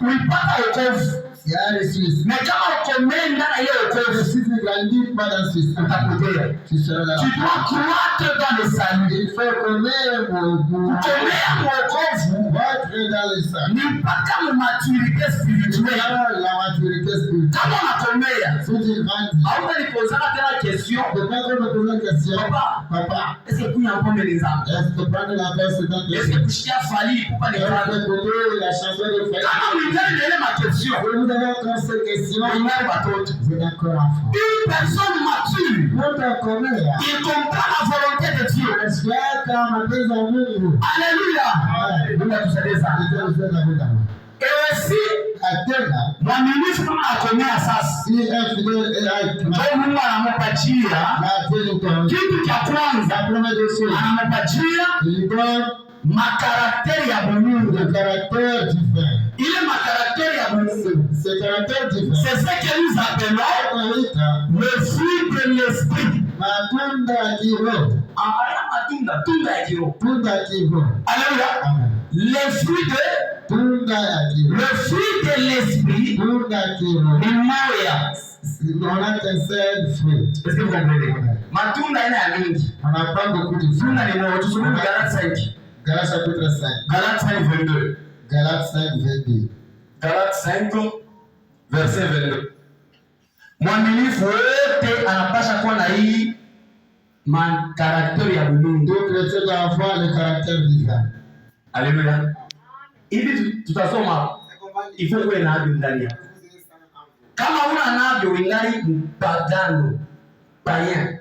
Ulipata wokovu. Il y a les Suisses. Na kama ukomee ndani ya hiyo wokovu, Si tu ne grandis pas dans ce système, utapotea. tu seras dans Tu la dois croître dans le salut. Il faut connaître Kukomea mwokovu votre dans le sang. ni mpaka mu maturité spirituelle. La maturité spirituelle. Kama unakomea, Si tu grandis, hautanipozana tena question, ne pas qu'on me pose la question. papa, Papa, est-ce que kunya pombe ni zangu? est-ce que prendre la paix c'est un Est-ce que kushikia fali kupa ni Est-ce zangu? que écouter la chanson de Fred? Kama ulitani na ile makestion, Vous avez encore cette question. ingali watoto. Vous êtes encore enfant. Une personne mature, Notre commère, il comprend la volonté de Dieu. est-ce qu'il y a comme un peu d'amour? Alléluia. Mungu atusaidie sana. Et aussi, mwaminifu kama akomea sasa, Si un fidèle est avec toi, ndio Mungu anampatia la vérité, kitu cha kwanza, la première des choses, anampatia il donne makarakteri ya Mungu. le caractère divin. Ile makarakteri ya Mungu, Ce caractère divin, c'est ce que nous appelons le fruit de l'esprit. matunda kiroho, Haya matunda, tunda ya kiroho. tunda kiroho. Alléluia. Amen. Le fruit de Tunda ya kiroho, le fruit de l'esprit tunda kiroho. ni moya. On a qu'un seul fruit. Est-ce que vous comprenez? Matunda aina ya mingi. On n'a pas beaucoup de fruits. Tunda ni moja. Tusome Galate 5. Galates chapitre 5. Galates 5, 22. Galates 5, 22. Galates 5, verset 22. Mwaminifu wote anapasha kuwa na hii karakteri ya Mungu. Tout chrétien doit avoir le caractère divin. Alléluia. Hivi tutasoma ifo kuwe na navyo ndani yako. Kama una navyo ingali mpagano, païen.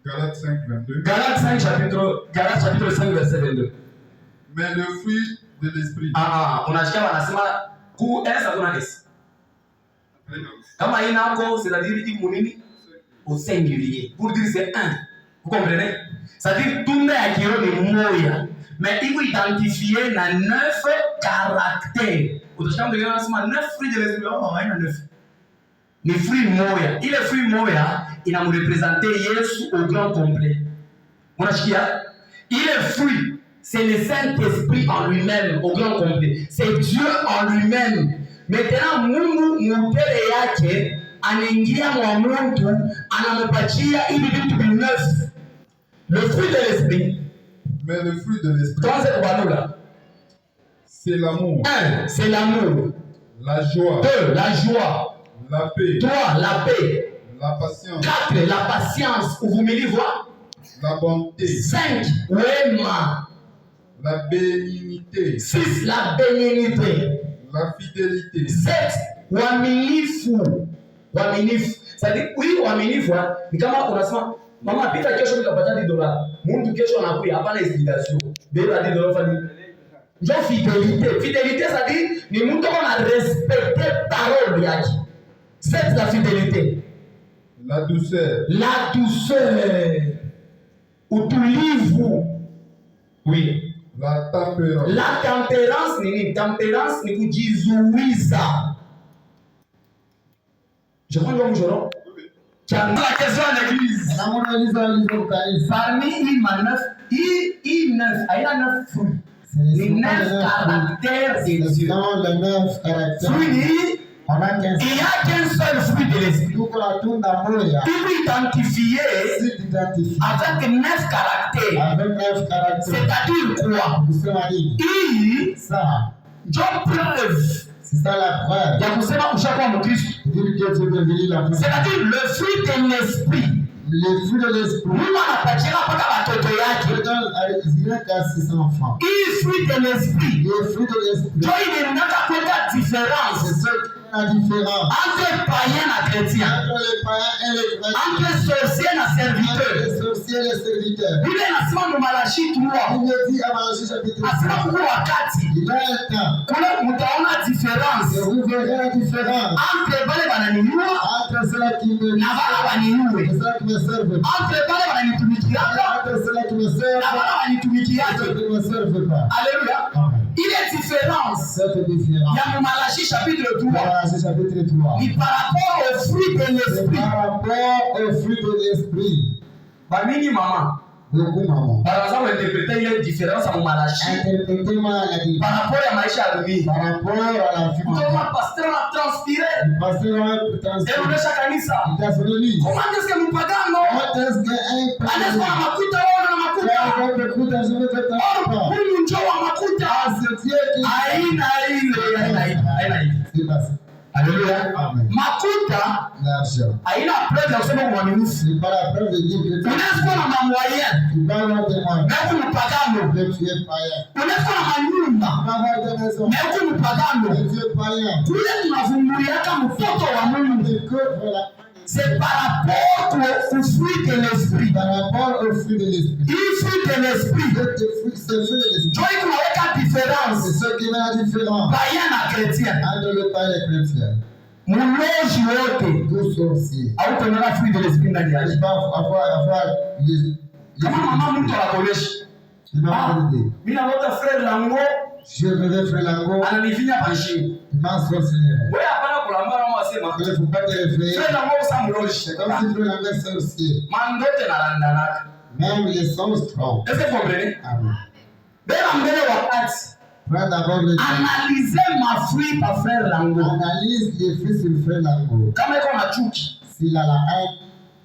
Galates 5, 22. Galates chapitre 5, verset 22. Mais le fruit de l'esprit. Unasikia wanasema ku esa kuna esi. Kama inako c'est-à-dire iko nini? Au singulier. Pour dire c'est un. Vous comprenez? C'est-à-dire tunda ya kiroho ni moja. Mais iko identifié na 9 caractères. Utasikia mtu anasema 9 fruits de l'esprit. Haina 9. Ni fruit moja. Ile fruit moja inamrepresenter Yesu au grand complet. Unasikia? Ile fruit c'est le Saint-Esprit en lui-même au grand complet. C'est Dieu en lui-même. Maintenant Mungu mbele yake anaingia mwa mtu anampatia hivi vitu vinneuf. Le fruit de l'esprit. Mais le fruit de l'esprit. C'est l'amour. 1. C'est l'amour. La joie. 2. La joie. La paix. 3. La paix. La patience. 4. La patience. Vous voulez voir? La bonté. 5. Wema. La bénignité. 6. La bénignité. La fidélité. 7. Uaminifu. Uaminifu. C'est-à-dire oui, uaminifu ni kama unasema mama pita kesho nikapata $10. Mungu kesho anakuja hapana explication. Beba $10 fani. Ndio fidélité. Fidélité c'est-à-dire ni mtu ana respecter parole yake. C'est la fidélité. La douceur. La douceur. Utulivu. Oui. La tempérance. La tempérance ni nini? Tempérance ni kujizuiza. Je prends le mot. La question à l'église. Parmi il 9, il y a 9 fruits. Les 9 caractères de Dieu. Fruits, il n'y a qu'un seul fruit de l'esprit. Il est identifié avec 9 caractères. C'est-à-dire quoi? Il, John preuve. C'est ça la preuve. C'est-à-dire le fruit de l'esprit. Le fruit de l'esprit. Mungu anapatia mpaka watoto yake. Hii fruit de l'esprit. Le fruit de l'esprit. Ndio inaenda kuleta difference. La différence entre païen et chrétien, entre les païens et les chrétiens, entre sorcier et serviteur. Entre les sorciers et les serviteurs. Bible inasema mu Malachi 3. Bible dit à Malachi chapitre 3. Asema kwa wakati. Il y a un temps. Kuna mtaona différence. Et vous verrez la différence. Entre bale bananiua. Entre ceux qui me na bale baniue. Et ceux qui me servent. Entre bale bananitumikia. Entre ceux qui me servent. Na bale banitumikia. Et ceux qui ne me servent pas. Alléluia. Il y a différence. Cette différence. Il y a Malachi chapitre 3. Malachi chapitre 3. Ni par rapport au fruit de l'esprit. Par rapport au fruit de l'esprit. Bamini maman. Beaucoup maman. Par exemple, interpréter une différence à Malachi. Interprétez-moi la différence. Par rapport à Maïcha Adoumi. Par rapport à la vie. Comment pasteur a transpiré. Pasteur a transpiré. Et on est chaque année ça. Il a sonné lui. Comment est-ce que nous pagano? Comment est-ce qu'un pagano? Est-ce qu'on a makuta ou on a makuta? Or, nous njoo wa makuta. Aina ile. C'est pas ça. Alléluia. Makuta haina preuve ya kusema mwaminifu. Unaweza kuwa na mamoyen na huku mpagano. Unaweza kuwa na manyumba na huku mpagano. Kule tunavumbuliaka mtoto wa Mungu. C'est par rapport au fruit de l'esprit. Par rapport au fruit de l'esprit. Il fruit de l'esprit. Joy kunaweka différence. C'est ce qui met la différence. Païen na chrétien. Entre le païen et le chrétien. Muloji wote. Tous sorciers. Au tenera fruit de l'esprit ndani yake. Il va avoir kama mama mtu anakoleshi. Mimi naota frère lango. Je vais frère lango. Ananifinya panshi. Ma sorcière. Wewe hapana kulambana kama wasema. Il faut pas te réfléchir. Frère lango usamuloshi. C'est comme si frère lango est sorcier. Mandote na landanaka. Même les sons strong. Est-ce que vous comprenez? Amen. Bela mbele wakati. Analyser ma fruit par frère lango. Analyse les fruits sur frère lango. Kama iko na chuki. S'il a la haine.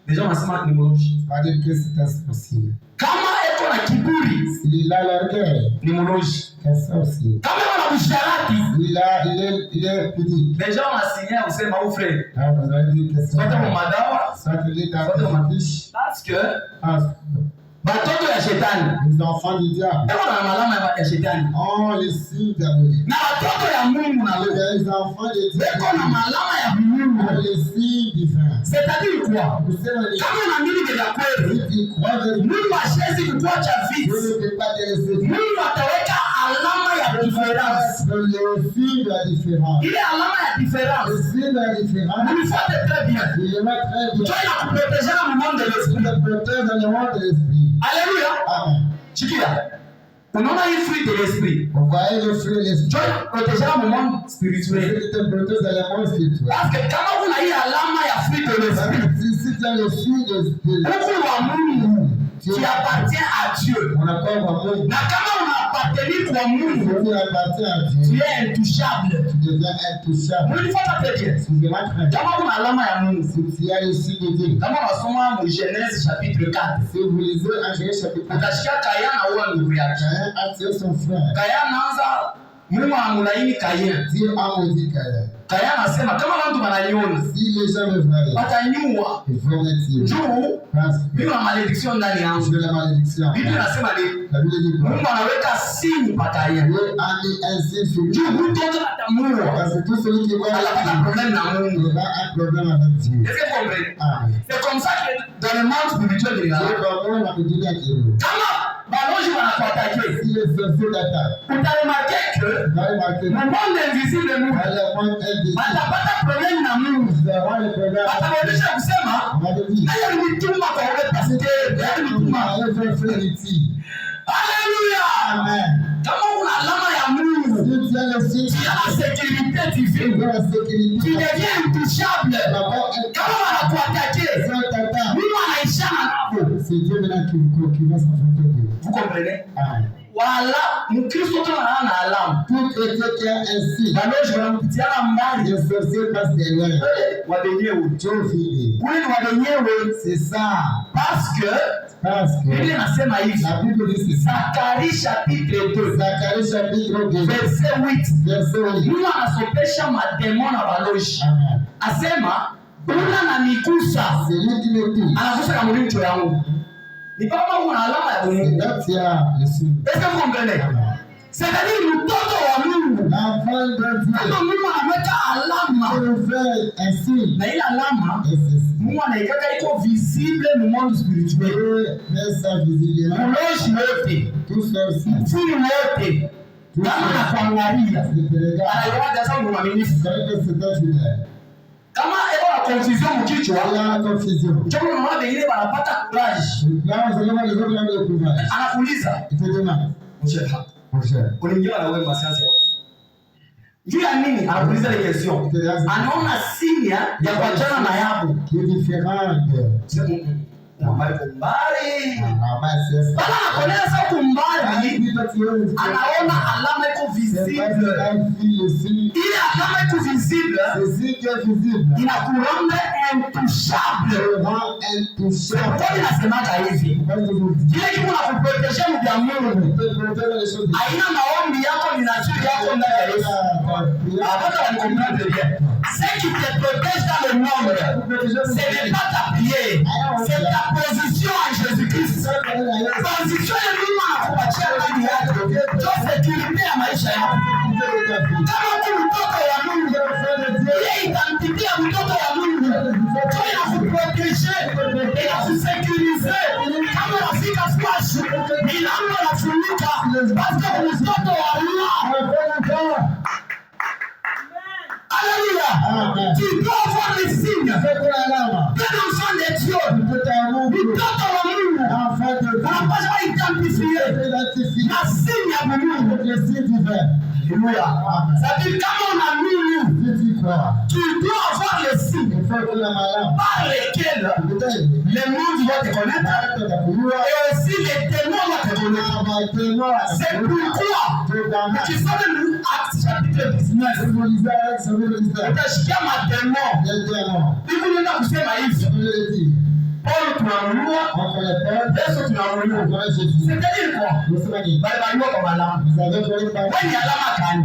Déjà unasema ni mloshi. Va dire que c'est un sorcier. Kama iko na kiburi s'il a l'orgueil, ni mlozi. c'est ça aussi. Kama ana busharati Il est pudique. deja unasinya usema au frère. Ah, vous avez dit que c'est Sote mu madawa soit il est dans le fiche. parce que Ah, batoto ya shetani les enfants du diable. eko na malama ya shetani Oh, les signes diaboliques. na watoto ya Mungu na leo Les enfants de Dieu. eko na malama ya Mungu. Oh, les signes divins. C'est-à-dire quoi? Vous savez, Kama unaamini vya kweli, si tu crois véritablement, Mungu hashezi kukuacha Dieu vitu. ne peut pas te laisser faire. Mungu ataweka alama ya difference. Le signe de la différence. Ile alama ya Le difference signe de la différence, unifuate très bien. il le met très bien. Ndio inakuproteger na monde de Il l'esprit. le protège dans le monde de l'esprit. Alléluia. Amen. Sikia. Unaona hii fruit de l'esprit. Vous voyez le fruit de l'esprit. Ndio inakuproteger na monde C'est spirituel. ce qui te protège dans le monde spirituel. Parce que kama una hii alama ya fruit de l'esprit, Si tu as le signe de l'esprit, huku wa Mungu qui appartient à Dieu. on n'a pas vraiment. Na kama una appartenir kwa Si Mungu, tu appartiens à tu Dieu, es intouchable. tu deviens intouchable. Unifuata très bien. Excusez-moi très bien. Kama kuna alama ya Mungu, Si tu as le signe de Dieu, kama unasoma mu Genèse chapitre 4, si vous lisez en Genèse chapitre 4, utashikia Kain na uwa ndugu yake. Caïn a tué son frère. Kain anaanza Mungu anamlaini Kain. Dieu a maudit Caïn. Kain anasema kama watu wananiona Si les gens me voient, wataniua ils vont me tuer. juu Parce mimi na malediction ndani que yangu. je la malédiction. Biblia inasema ni La Bible dit quoi? Mungu anaweka simu pa Kain. Dieu a mis un signe sur lui. Juu mtoto atamuua. Parce que tout celui qui voit Anapata la problème na Mungu. il a un problème avec Dieu. Est-ce que vous comprenez? Amen. C'est comme ça que dans le monde spirituel de Dieu la va voir la Bible à Dieu. kama balozi wanakuattaquer, Si les sorciers t'attaquent, utaremarke que tu vas remarquer le monde invisible de Mungu dans le monde invisible, watapata problème na Mungu. nous avons le problème. Wataonyesha kusema On va te dire, naye nituma kwa ule pastor, naye nituma. allez faire frère ici. Haleluya! Amen. Kama una alama ya Mungu, Si tu as le signe, tu as la sécurité tu divine. as la Tu sécurité. deviens intouchable. D'abord, Kama wanakuattaquer, si on t'attaque, Mungu anaishana nako. c'est Dieu maintenant qui va s'affronter de Vous comprenez? Amen. Wala Mkristo kama ana alama, Tout chrétien qui a un signe, balozi wanampitiana mbali. les sorciers passent derrière. Wabenyewe. Dieu vide. Ule ni wabenyewe C'est ça. parce que Parce que Biblia inasema hivi. la Bible dit c'est ça. Zacharie chapitre 2 Zacharie chapitre 2, verset 8. verset 8. Mungu anasopesha mademo na balozi. Amen. Asema una na nikusa. C'est lui qui me dit. Anagusa kama mcho yangu. Ni kama una alama ya C'est Mungu. là qu'il y a le signe. Est-ce que vous comprenez? C'est-à-dire mtoto wa Mungu. L'enfant de Dieu. Kama Mungu anaweka alama Il fait un signe. na ile alama Et c'est ça. Mungu anaikaka iko visible mu monde spirituel. Dieu met ça visiblement. Balozi wote, Tout sorcier. mfuni wote, Tout kama sorcier. anakuangalia Il te regarde. anaelewa sasa ni mwaminifu. Vous savez que c'est un fidèle. Kama eko na confusion Il y mkichwa, a la confusion. ndio unaona wengine wanapata courage. Là, on se demande les autres ont le courage. Anakuuliza, Il te demande, msheha, mon cher, unaingia na wewe masiansi wapi? Juu ya nini? Anakuuliza ile question. Anaona sinya ya kuachana na yabo. qui est différent de. Mbali kwa mbali. C'est ça. Bala anakonea huko mbali, anaona alama iko visible. Ile alama iko visible inakurombe intouchable. Kwa nini nasemaga hivi? Kile kitu nakuproteger mu vya Mungu. Aina maombi yako ni nazuri yako ndani ya Yesu. Hapana wanikomprendre bien. Ce qui te protège dans le monde, ce n'est pas ta prière, c'est ta position en Jésus-Christ. Position ya Mungu anakupatia ndani yako. Ndio sécurité ya maisha yako. Kama tu mtoto wa Mungu, yeye itampitia mtoto wa Mungu. Ndio inakuproteger, inakusécurize. Kama unafika flash, milango inafunguka. Parce que mtoto wa Allah. Alléluia. Tu dois avoir les signes. D'un enfant de Dieu. Mtoto wa Mungu. Unapaswa identifier na signe ya Mungu. Alléluia. C'est-à-dire kama unaamini, tu dois avoir les signes par lesquels le monde va te connaître et aussi les témoins vont te connaître. C'est pourquoi tu sais nous Actes chapitre 19 utashikia mademo. Biblia inakusema hivi. Paul tunamuinua, On connaît Paul. Yesu On tunamuinua. connaît Jésus. C'est-à-dire quoi? Nous sommes dit. Bali baliwa kwa alama. Vous avez connu par Wewe ni alama gani?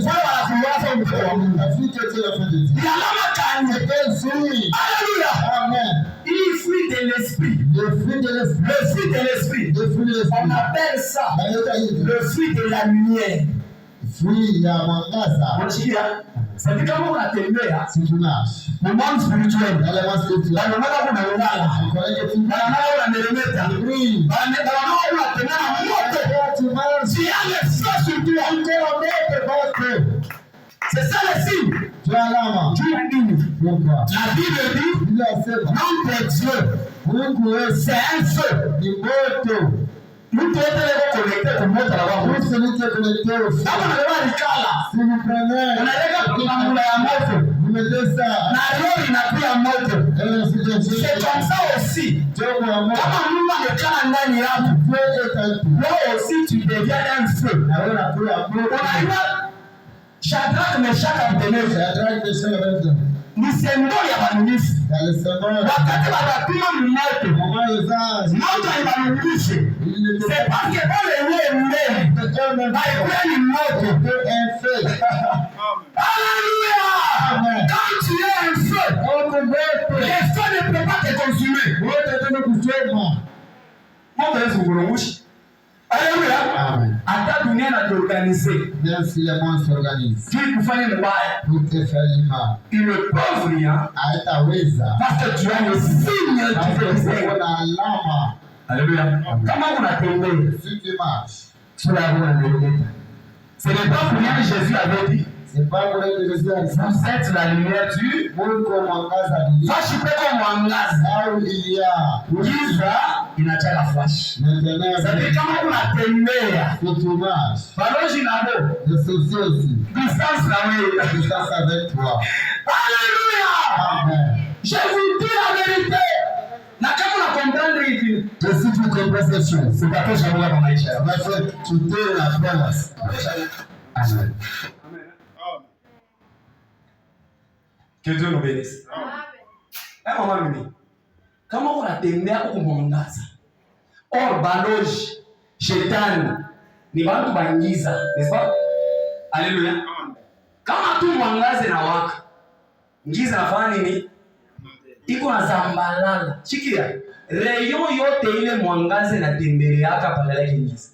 Wale wanafuata mtoto wa Mungu. La vie que Dieu a fait de Dieu. Ni alama gani? Quel fruit. Alléluia. Amen. Il fruit de l'esprit. Le fruit de l'esprit. Le fruit de l'esprit. Le fruit de l'esprit. On appelle ça Le le fruit de la lumière. fruit ya mwangaza. Unashikia? Sasa kama unatembea Si tu marches. mu monde spirituel. Dans le monde spirituel. Na unaona kuna ulala. On connaît que tu Na unaona unameremeta. Oui. Na unaona unatembea na moto. Tu marches. Si ale ça sur toi. Encore mettre votre. C'est ça le signe. Tu as l'âme. Tu es nini? Pourquoi? La Bible dit Il a fait. nom de Dieu. Mungu wewe C'est un feu. ni moto. Mtu yote leo connecté kwa moto la wao. Pour celui qui est connecté au feu. Kama unabeba likala. Si vous prenez. Unaweka kutambula ya moto. Vous mettez ça. Na roho inakuwa moto. C'est comme ça aussi. Kama Mungu amekaa ndani yako, wewe aussi tu deviens un feu. Unaona Shadrach, Meshach, Abednego ni symbole ya waaminifu. Wakati wanapima moto, moto haibanukishi. C'est parce que ole wewe mbele. Haikuwa ni moto. Alléluia. Quand tu es un feu, les feux ne peuvent pas te consumer. Moto Yesu kuruhushi. Alléluia. Hata dunia inajiorganize. Même si les mondes s'organisent. Qui kufanya mbaya. Pour te faire du mal. Ils ne peuvent rien. Haitaweza. Parce que tu as le signe qui fait Uko na alama. Alléluia. Kama unatembea. Si tu marches. Sur la voie de l'État. Ce n'est pas pour rien que Jésus avait dit. C'est pas pour que Jésus a dit. Vous êtes la lumière du Mungu mwangaza dunia. Flash peko mwangaza. Au il y a Giza inachaka flash. maintenant. C'est kama unatembea. Si tu marches. Baloji nabo. Le souci aussi. Distance na wewe. Distance avec toi. Alléluia. Amen. Je vous dis la vérité. Na kama una comprendre hivi. Et si tu comprends ces choses, C'est pas que j'aimerais dans maisha. ça va faire quitter la place. Amen. Que Dieu nous bénisse. Amen. Mama mimi. Kama unatembea huko mwangaza. Or baloji shetani ni watu bangiza, n'est-ce pas? Alléluia. Kama tu mwangaze na waka. Ngiza nafanya nini? Iko na zambalala. Sikia. Rayon yote ile mwangaze na tembeleaka pale yake ngiza.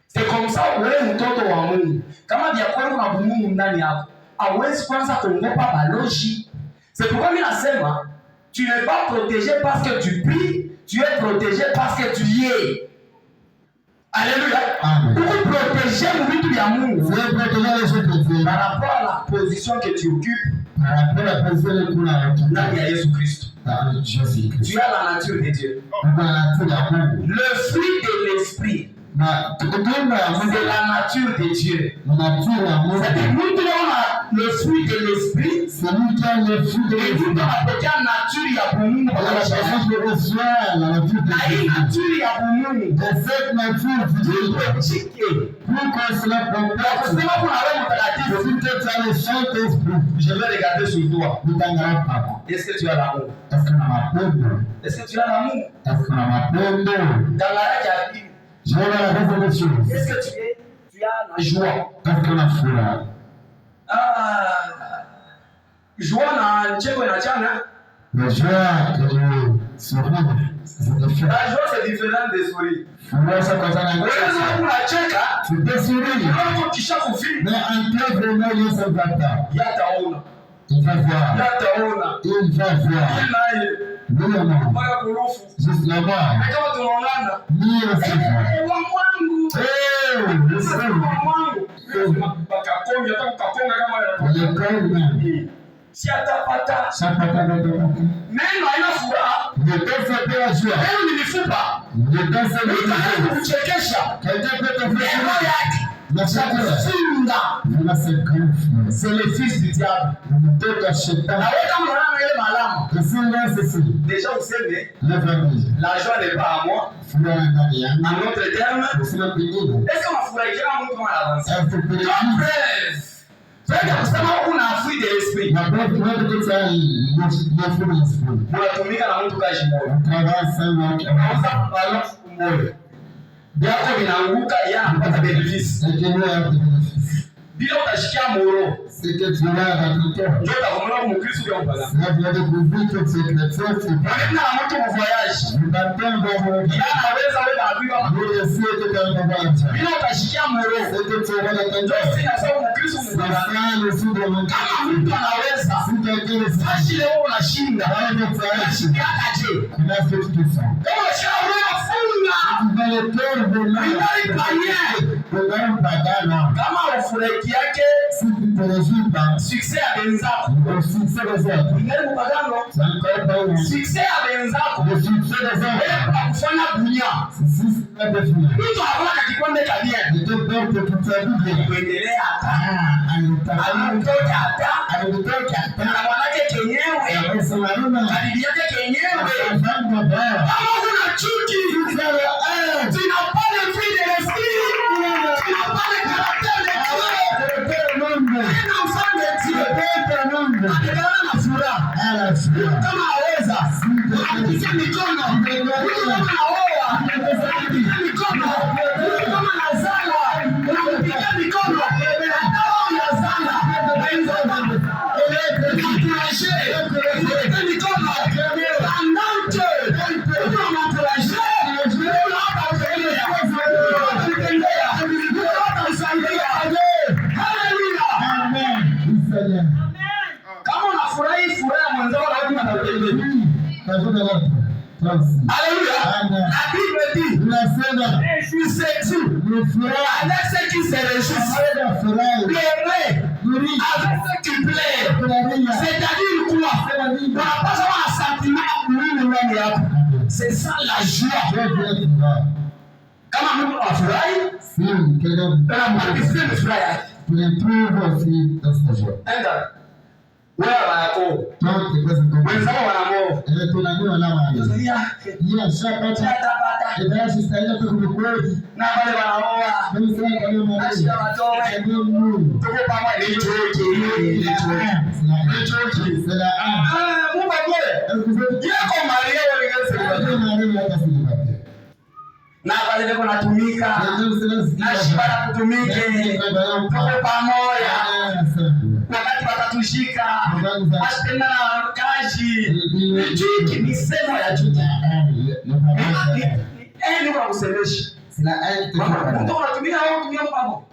C'est comme ça wewe mtoto wa Mungu. Kama vya kweli kuna Mungu ndani yako, hauwezi kwanza kuogopa baloshi. C'est pourquoi mimi nasema tu n'es pas protégé parce que tu pries, tu es protégé parce que tu y es. Alléluia. Amen. Uko protégé mu vitu vya Mungu. Vous êtes protégé les choses de Dieu. Par rapport à la position que tu occupes Par rapport à la position de Kuna. ndani ya Yesu Kristo. Dans Jésus-Christ. Tu as la nature de Dieu. Uko na nature ya Mungu. Le fruit de l'esprit, Na tukutenda ya Mungu. c'est la nature de Dieu. Nature ya Mungu. C'est-à-dire, nous avons le fruit de l'esprit. Celui qui a le fruit de Et nous l'esprit. avons la nature ya Mungu. La personne qui reçoit la nature de Na hii Dieu. nature ya Mungu. De cette nature de Dieu. Chike. Pour qu'on se la comprenne. Kusema kuna Roho Mtakatifu. Si tu as le Saint-Esprit. Je vais regarder sur toi. Nitaangalia kwako. Est-ce que tu as l'amour? Est-ce que na mapendo? Est-ce que tu as l'amour? Est-ce que na mapendo? Dans la règle ya Bible. Je vais la révolution. Est-ce que tu as la joie? Est-ce que na furaha? Joie na cheko inachana. La joie et le sourire, c'est différent. La joie c'est différent des sourires. Furaha ça concerne un Unaweza unacheka. tu peux sourire. Hapo kisha kufiri. Mais en toi vraiment il ne va pas. Yataona. Il va voir. Yataona. Il va voir. Naye. Lui et moi. Mpaka kurufu. Juste là-bas. Kama tunaonana. Ni aussi. Wa mwangu. Eh, le seul. Wa mwangu. Bakakonga hata ukakonga kama On est comme même. si atapata. Ça peut pas être comme Neno haina furaha. le temps fait pas la joie. Neno ni mifupa. Le temps fait Mtu pas la anaweza joie. kukuchekesha. Quelqu'un peut te Neno faire yake. la chakra. Funga. Voilà c'est comme C'est le fils du diable. le temps d'acheter. Na wewe kama unaona ile malama. Le Seigneur c'est ça. Déjà useme Le famille. la joie n'est pas à moi. Furaha ndani yangu. En autre terme, Usina pengine. est-ce que mafurahi kama mtu kama avance? Est-ce que God praise. Tena kusema una fruit de l'esprit. La preuve que tu as le fruit de l'esprit. Unatumika na mtu kaji moyo. On travaille seul avec un Unauza balofu moyo. Vyako vinaanguka yana kupata benefisi. et que nous avons des bénéfices. Bila utashikia moro. C'est que tu l'as dans ton cœur. Ndio utakumwona Mkristo kwa mpaka. Là, tu vas découvrir que tu es chrétien, tu es pas. Kuna mtu mvoyage. Nous partons vers le bien. Yana anaweza wewe kuiba. Nous laissons que tu as un voyage. Bila utashikia moro. C'est que tu auras dans ton cœur. Ndio sina sababu Mkristo C'est mpaka. ça le fruit de mon cœur. Kama mtu anaweza. Si quelqu'un le fait, Sashi leo unashinda. alors que tu as Unashinda aje. comment est-ce que tu te sens? Kama shauri funga. Tu vas le cœur de Ingali panye. Kama ufureki yake Si tu te réjouis pas, succès ya benzako. le succès des autres, Ingali mupagano. c'est encore pas un Succès ya benzako. le succès des autres. Kwa kufanya dunia. C'est si c'est pas défini. Mtu anakula kikombe cha bia. Il te porte toute sa vie bien. Kuendelea hata. Ah, Alimtoka hata. alitoka Na mwanake kenyewe. Bibi yake kenyewe. Kama kuna chuki. Tunapale fruit de l'esprit. Tunapale caractère de Dieu. Tena mfalme Dieu. Atakana na furaha. Kama aweza. Anapiga mikono. Kama anaoa. Anapiga mikono. Kama anazala. Anapiga mikono. Anao yazala. Anapiga mikono. Andante. Anapiga kama unafurahi furaha mwenzao lazima atatembea. Alléluia. La Bible dit je sais tout avec ceux qui se réjouissent, pleurer avec ceux qui pleurent. C'est-à-dire quoi? Unapaswa kuwa na sentiment ndani yako. C'est ça la joie. Kama mtu anafurahi, unamwambia furaha yake. Enda. Wewe wako. Wenzao wanamo. Na wale wanaoa. Ashia watoe. Tuko pamoja ni choki. Mungu akole. Yako Maria wengine na pale niko natumika. Na shiba na kutumike. Tuko pamoja. Wakati watatushika. Asipenda na kazi. Chuki ni semo ya chuki. Niko nakusemesha. Mungu unatumika au unatumia mpango?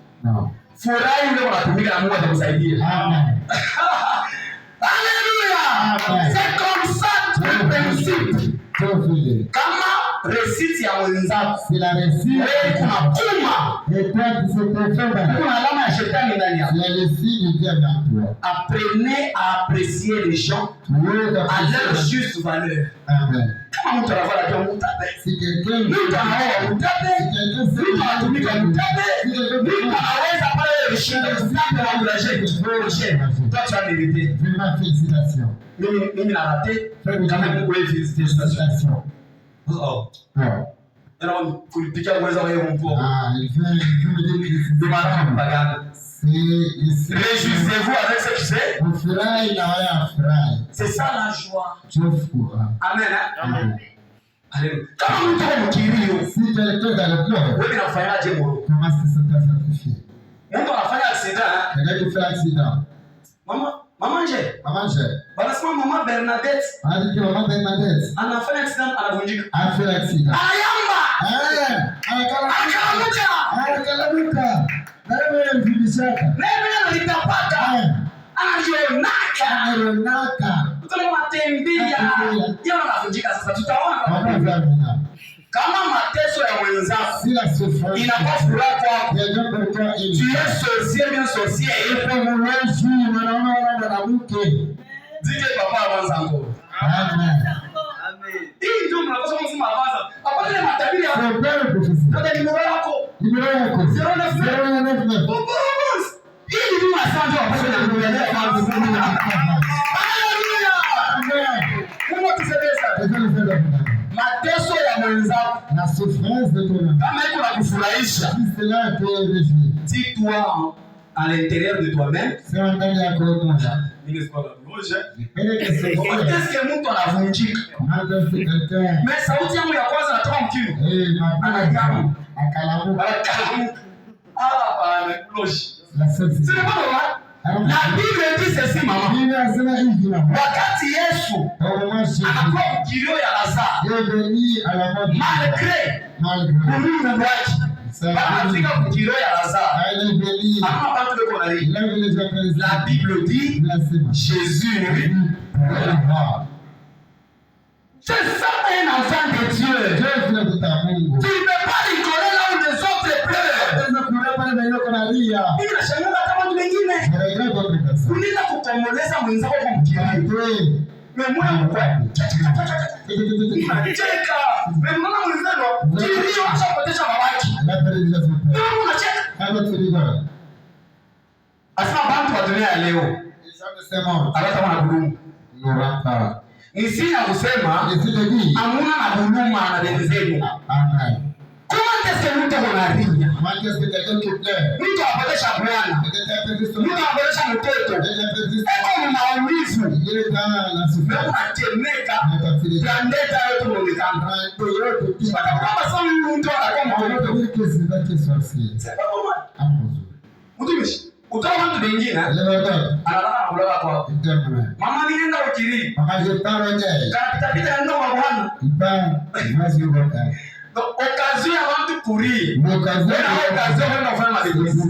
Furahi ule unatumika na Mungu atakusaidia. Alléluia. C'est comme ça le principe. Kama receipt ya mwenzako. C'est la réussite. Kuna kuma. Et toi, tu sais te faire. Kuna alama ya shetani ndani yako. C'est le signe de Dieu dans toi. Apprenez à apprécier les gens à leur juste valeur. Amen. Kama mtu anafanya kitu mtape. Si quelqu'un Mtu anaoa mtape. Mtu anatumika mtape. Mtu anaweza pale kushinda mtape na ulaje kushare. Toi tu as mérité. Vraiment félicitations. Mimi na raté. Kama Mungu wewe félicitations. Oh. Alors kulipikia uweza wewe mkuu. Il veut me dire que c'est Demande mpagana. Réjouissez-vous avec ce que c'est. C'est ça la joie. Amen. Amen. Alléluia. Kama mtu mkirio. Si quelqu'un dans le cœur. Wewe unafanyaje moro? Comment est-ce que ça t'a sacrifié? Mtu anafanya accident. Quelqu'un qui fait accident. Maman nje. Wanasema mama Bernadette. Anadiki mama Bernadette. Anafanya accident anavunjika. Anafanya accident. Ayamba. Anakalamuka. Wewe mfundishaka. Wewe unalitapaka. Anajionaka. Mtu anatembea. Yeye anavunjika sasa tutaona. Kama mateso ya mwenzako inakuwa furaha kwako. Tu es sorcier bien sorcier. Dije papa avanza ngo. Amen. Hii ndio mnapaswa msema avanza. Hapana ile matabiri ya ndio ni moyo wako. Ni moyo wako. 099. Boss. Hii ndio masanzo hapo na kuendelea kwanza. Haleluya. Amen. Mungu tusemeza. Mateso ya mwenzako na souffrance de ton âme. Kama iko na kufurahisha. Si cela te réjouit. Dis-toi à l'intérieur de toi-même. Sema ndani yako moja. Ile sio la rouge. Qu'est-ce que mtu anavunjika? Mais sauti yangu ya kwanza natoka mkini. Anakamu. Akalamu. Ah, bana cloche. C'est pas la Bible dit ceci, maman. Wakati Yesu anakuwa mkilio ya Lazaro, malgré Mungu wake, anafika mkilio ya Lazaro. Ama watu wako na nini? La Bible dit Jésus c'est ça un enfant de Dieu. Tu ne peux pas rigoler là où les autres pleurent. Mimi nashangaa kama watu wengine unaenda kukomoleza mwenzako kwa mkirani. Memona kwa. Unacheka. Memona mwenzako. Kilio unachopoteza mawaki. Wewe unacheka. Asa bantu wa dunia leo. Hata kama nakudumu. Nisi ya kusema hamuna na huduma na deni zenu. Amen. Comment est-ce que nous devons la vie? Mtu apotesha Bwana. Mtu apotesha mtoto. Eko maumivu. Wewe unatemeka. Ndeta yote unaonekana. Kama sasa mtu atakuwa mtoto. C'est pas normal. Mtumishi. Utaona mtu mwingine anataka kuloga kwa mama nilienda ukiri kapita ndo wa Bwana occasion ya watu kuri occasion wenda kufanya madegresi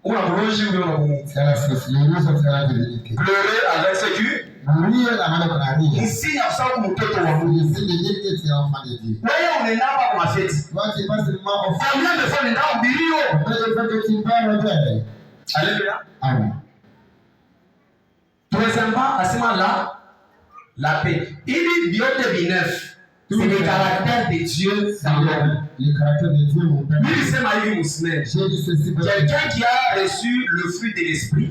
una kuroji ndio pleurer avec ce qui ici ya sababu mtoto wa Mungu wewe unaenda kwa mafeti familia imefanya ndao bilio alléluia amen troisièmement asema la paix ili vyote vinef c'est le caractère de Dieu dans l'homme. Le caractère de Dieu mon père. Lui sema hivi musulmane. Quelqu'un qui a reçu le fruit de l'esprit.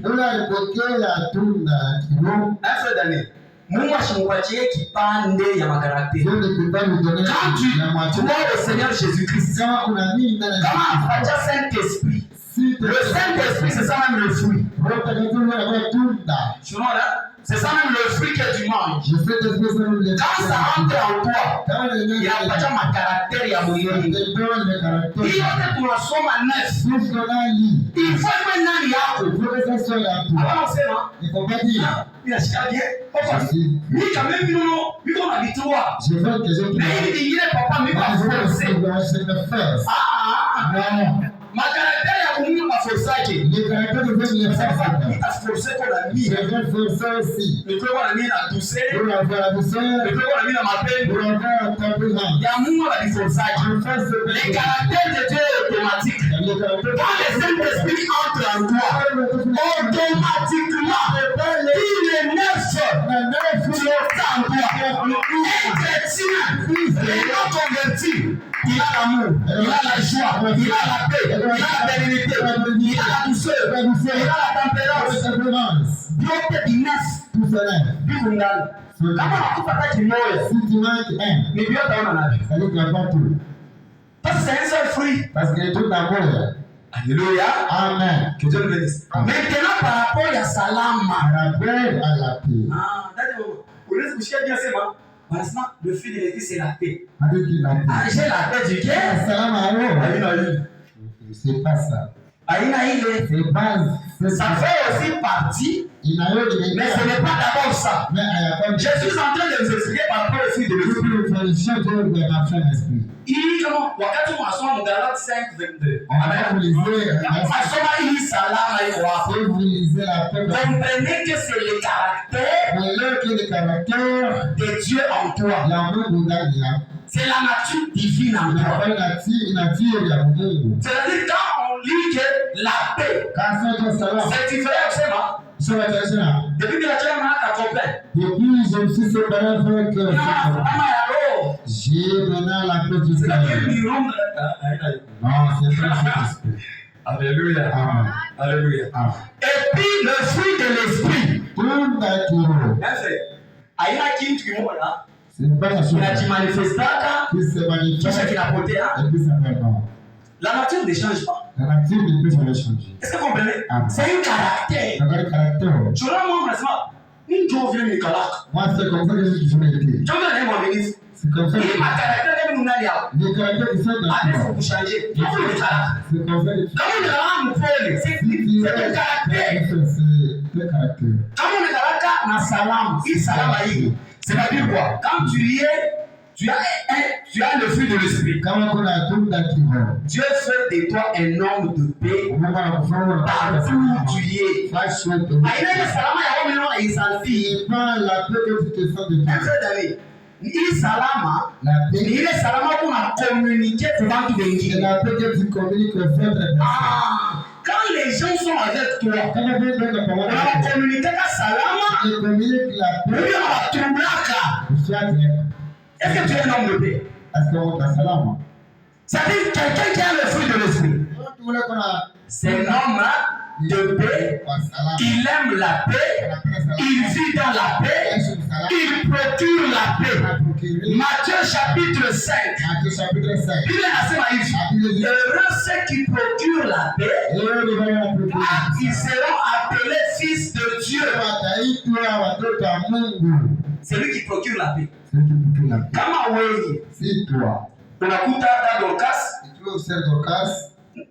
After d'année. Mungu ashimupatie kipande ya makarakteri. Quand tu vois le Seigneur Jésus-Christ, kama apatia Saint-Esprit, le Saint-Esprit c'est ça même le fruit. Tu vois là? C'est ça même le fruit que tu manges. Quand ça entre en toi, il y a pas de caractère, il y a moyen. Il y a tunasoma neuf. Il faut que nani yako. Alors c'est là. Il a chicané. Lui quand même lui on a dit toi. Mais il dit papa mais pas forcer. Ma caractère ya Mungu maforsaje. Le caractère de Dieu est forçable. Il a forcé pour la vie. Je vais forcer aussi. Le corps a mis la douceur. Pour avoir la douceur. Le corps a mis la matin. Pour avoir ta présence. Ya Mungu la forçage. Le caractère de Dieu est automatique. Quand le Saint-Esprit entre en toi, automatiquement, il est neuf. Tu es en toi. Un chrétien, il est non converti. Il a l'amour, il a la joie, il a la paix, il a la bénédiction, il a la douceur, il a la tempérance. Dieu te dit neuf. Tout cela. Dieu nous kama hakupata kimoja, si tu manques un, ni Dieu ataona nacho. Ça veut dire pas tout. Parce que c'est un seul fruit. Parce que tout d'abord. Alléluia. Amen. Que Dieu nous bénisse. Maintenant par rapport à salama. Par rapport à la paix. Ah, d'accord. Vous laissez coucher bien c'est moi. Maintenant, le fruit de l'esprit c'est la paix. Avec qui la paix? Ah, j'ai la paix du cœur. Salama alors. C'est pas ça. C'est pas. Ça fait aussi partie. Mais ce n'est pas d'abord ça. Je suis en train de vous expliquer par rapport au fruit de l'esprit. Il comment wakati unasoma Mgalati 5:22. Unasoma hii salama hiyo hapo. Comprenez que c'est le caractère de Dieu en toi. C'est la nature divine en toi. C'est-à-dire quand on lit que la paix, c'est différent, c'est moi. Depuis que la chère m'a accompagné. Depuis je me suis séparé avec j'ai maintenant la paix du cœur. Non, c'est pas ça. Alléluia. Alléluia. Et puis le fruit de l'esprit. Aina kitu kimoja. C'est pas la chose. Kinajimanifestaka. Qui se manifeste. Kisha kinapotea. Et puis ça fait non. La nature ne change pas. La nature ne peut jamais changer. Est-ce que vous comprenez? C'est un caractère. C'est un caractère. Tu vois, moi, une jour, vient Nicolas. Moi, c'est comme ça que je suis été. Tu vois, mon ministre. C'est comme ça. Il m'a caractère comme nous n'allons. Les caractères qui sont dans il faut vous changer. Comment le caractère? C'est comme ça. Comment le caractère? C'est le caractère. C'est le caractère. Comment le caractère? Na salam. Il salam aïe. C'est-à-dire quoi? Quand tu y es, tu as le fruit de l'esprit. Dieu fait de toi un homme de paix partout où tu y es. Il salama, il est salama pour communiquer devant tout le monde. Quand les gens sont avec toi, on va communiquer à salama, ou bien on va trouver. Est-ce que tu es un homme de paix? C'est-à-dire quelqu'un qui a le fruit de l'esprit. C'est un homme de paix. Il aime la paix. Il vit dans la paix. Il procure la paix. Matthieu chapitre 5. Il est assez magnifique. Heureux ceux qui procurent la paix, ils seront appelés fils de Dieu. C'est lui qui procure la paix. Kama wewe si toi unakuta hata Dorcas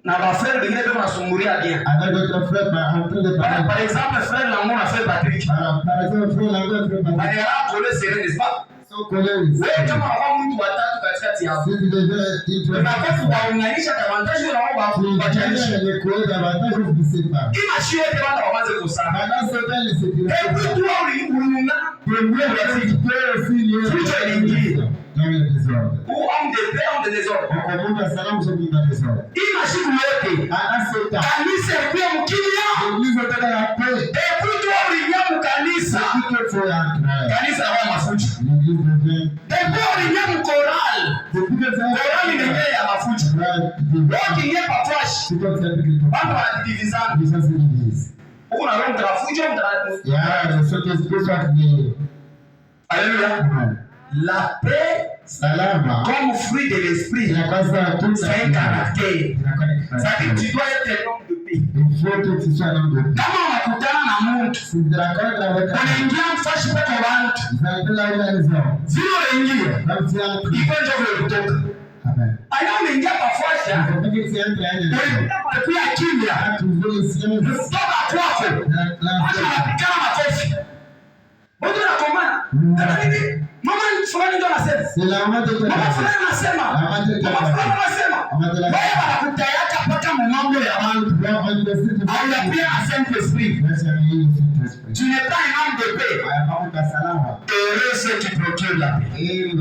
na bafrère wengine kama wanasumuria bien. Avec votre frère en train de parler. Par exemple, frère Lango na frère Patrick. Par exemple, frère Lango frère Patrick. Aliara kole serene, n'est-ce pas? So collègues. Wewe kama wao mtu watatu katikati yao. Si tu devais unapaswa kuunganisha avantage na wao kuunganisha. Les collègues avantage vous séparent. Imashio yote watu waanze kusana. Pendant ce temps les séparent. Et puis toi uliungana premier rafiki aussi lié. Fucho ilingie. Dans le désordre. Ou homme de paix, homme de désordre. On commence à salam sur le désordre. Imashio yote. Pendant ce temps. Kanisa pia mkimya. L'église est dans la paix. Et puis toi uliingia mkanisa. Kanisa la mafucho. L'église devient. Depuis uliingia mkoral. Koral ni yenyewe ya mafucho. Ukiingia kwa flash. Bado wanadivizana. Huko na roho mtafujo Alléluia. La paix, salama, comme fruit de l'esprit, c'est un caractère. C'est-à-dire que tu dois être un homme de paix. Kama unakutana na mtu, unaingia mfashi peke watu, zile unaingia, iko ndio vile kutoka. Aina unaingia kwa fasha, unaingia kimya, kutoka kwako, hata unapikana makofi. Watu wanakomana, kama nini? Mama fulani ndio anasema. Mama fulani anasema. Mama fulani anasema. Wewe wanakutayaka mpaka mambo ya watu. Au ya pia à Saint-Esprit. Tu n'es pas un homme de paix. Heureux ceux qui procurent la paix.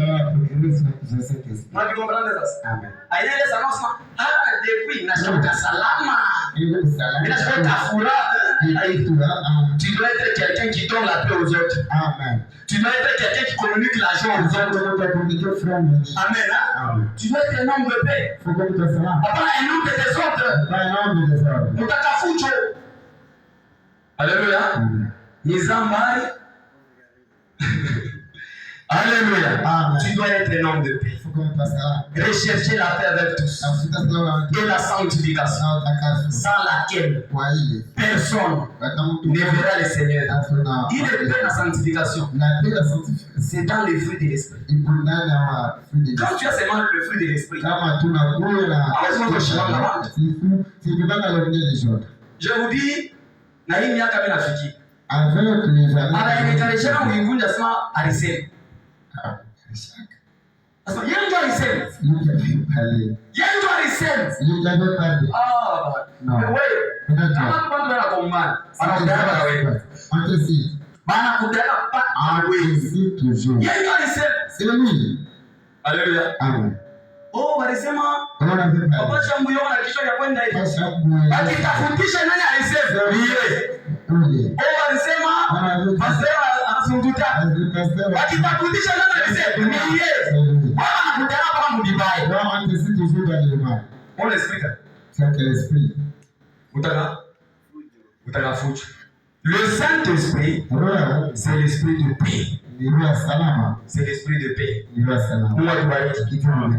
Moi, tu comprends ça? Amen. Aïe, les annonces, depuis, nashoka salama. Nashoka furaha. Tu dois être quelqu'un qui donne la paix aux autres. Amen. Tu dois être quelqu'un qui communique la joie aux autres. Amen. Hein? Tu dois être un homme de paix. Pas un homme de désordre. Utakafucho. Alléluia. Nizambari. Alléluia. Tu dois être un homme de paix. Rechercher la paix avec tous. Et la sanctification. Sans laquelle personne ne verra le Seigneur. Il est paix la sanctification. C'est dans les fruits de l'esprit. Quand tu as seulement le fruit de l'esprit, je vous dis, na hii miaka mimi nafikiri. Anayekarishana mwinguni asema alisema. Sasa yeye ndo alisema. Yeye ndo alisema. Wewe. Kama kwani bana komani. Anaongea na wewe. Bana kudana pa wewe. Yeye ndo alisema. Haleluya. Amen. Oh, walisema baba changu yona kisha ya kwenda hivi. Akitafutisha nani alisema? Yeye. Oh, walisema pasema anasunguta. Akitafutisha nani alisema? Yeye. Bwana anakutana kama mdibai. Bwana antesi toujours dans le mal. On l'explique. C'est que l'esprit. Utaka fuchu. Le Saint-Esprit, c'est l'esprit de paix. C'est l'esprit de paix.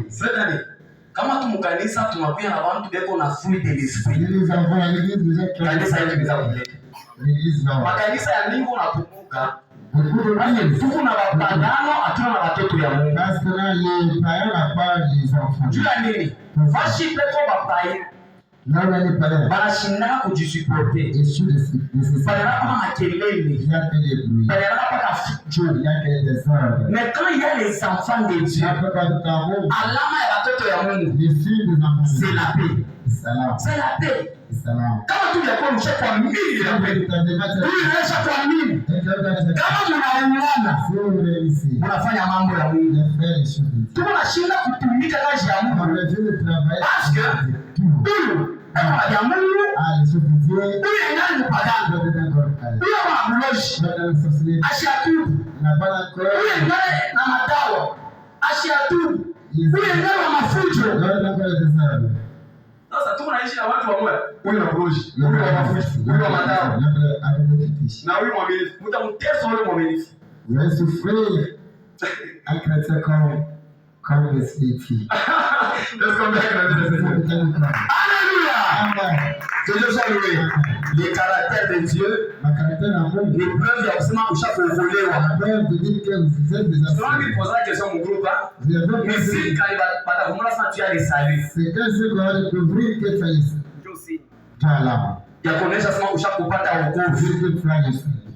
C'est-à-dire, Kama tumukanisa tunakuya na watu beko na fruit de l'esprit. L'église avant, l'église déjà qui Kanisa yetu biza kuleta. l'église là. Makanisa ya Mungu nakumbuka. Beaucoup de Basi pays. tuko na wapagano hatuna na watoto ya Mungu. Parce que là, les païens n'ont pas les enfants. Juu ya nini? Fashi peko bapaya. Là où les païens, Banashindana kujisuporter. et sur les Banana kama makelele. il y a que des bruits. Banana paka fujo. Il y a que des ordres. Mais quand il y a les enfants de Dieu, Après, quand nous avons alama ya watoto ya Mungu, les filles des enfants, c'est la paix. salam, C'est la paix. salam. Kama tu yakuwa mshakuwa mili ya paix. Huyu inaisha kwa mili. Kama mnaungana, mnafanya mambo ya Mungu. Tuko nashinda kutumika kazi ya Mungu. Parce que huyu kama ya Mungu, huyu ingani mpagano. Huyu kama mloshi. Ashiatubu. Huyu ingani na madawa. Ashiatubu. Huyu ingani wa mafujo. Sasa tuko naishi na watu wa moyo. Huyu na mloshi. Huyu wa mafujo. Huyu wa madawa. Na huyu mwaminifu. Mtamtesa huyu mwaminifu. Vous allez souffrir un chrétien comme les filles. Let's come back and listen. Alléluia. Toujours salué. Les caractères de Dieu. Ma caractère d'amour. Les preuves ya kusema ushakuokolewa. La preuve de dire que vous êtes des Souvent il pose la question mon groupe là. Mais si quand il va ta ça tu as les saluts. C'est que ce qu'on va découvrir que tu as ici. Voilà. Ya kuonesha sema ushakupata wokovu.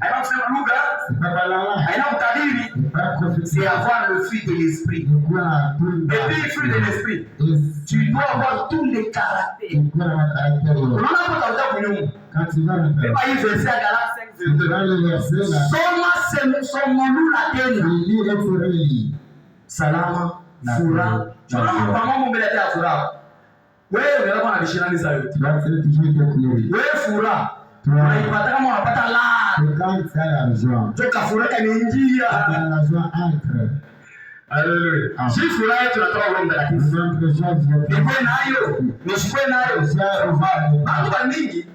Haina kusema lugha. C'est pas par là. Haina utabiri. C'est pas prophétique. C'est avoir le fruit de l'esprit. Et puis le fruit de l'esprit. Tu dois avoir tous les caractères. Unaona hapo utakuta kunyuma. Quand tu vas le Beba hii verset ya Galatia 5:22. Soma lula tena. Salama, furaha. Tunaona kwa mambo mbele ya furaha. Wewe unakuwa na bishirani za yote. Wewe furaha. Unaipata kama unapata la. Toka furaha ni njia. Haleluya. Si furaha tunatoa Roho Mtakatifu. Nikuwe nayo. Nishikwe nayo. Mambo mingi.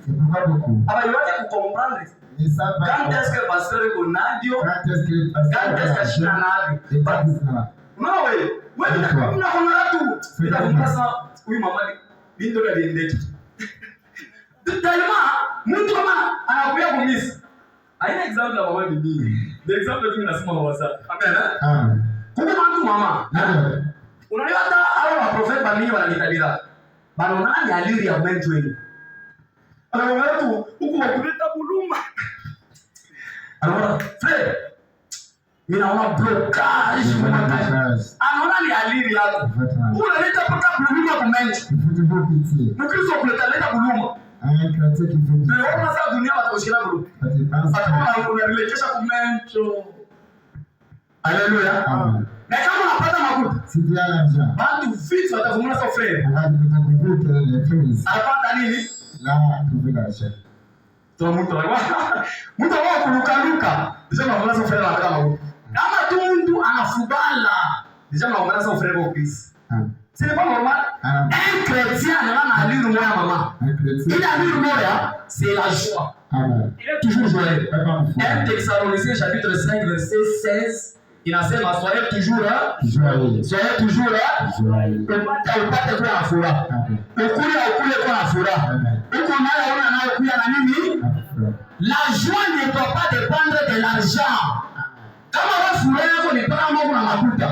Abayuaje kukomprendre. Quand est-ce que pasteur est nadio? Quand est-ce que shina nadio? No way. Wewe unaona tu. Nitakumbuka sana huyu mama bindo la dendeki. Tellement mtu kama anakuja kumisi. Haina example ya mama bibi. The example tu ninasema kwa WhatsApp. Amen. Kuko mtu mama. Unajua hata hao maprofeti bali wananitabira. Banaona ni aliri ya mtu wenu. Anaona tu huko wakuleta buluma. Anaona Fred. Mimi naona blocage kwa kazi. Anaona ni aliri yako. Unaleta paka buluma kwa mtu. Mkristo kuleta buluma. Ndio sasa dunia watakushika buluma. Sasa unarelekesha kwa mtu. Haleluya. Na kama unapata makuta. Bantu vitu watavumuna sa frere. Anapata nini? Toa mtu wa mtu wa kulukaluka. Nisema unavumuna sa frere wanataka makuta. Kama tu mtu anafubala. Nisema unavumuna sa frere kwa Kristo. Ce n'est pas normal. Un chrétien n'a pas lu le mot à maman. Il a lu le mot là, c'est la joie. Il est toujours joyeux. 1 Thessaloniciens chapitre 5 verset 16. Inasema soyez toujours là. Soyez toujours là. Upate kuwa na furaha. Ukule kuwa na furaha. Uko nayo una nayo kuwa na nini? La joie ne doit pas dépendre de l'argent. Kama wewe furaha yako ni kama Mungu na makuta,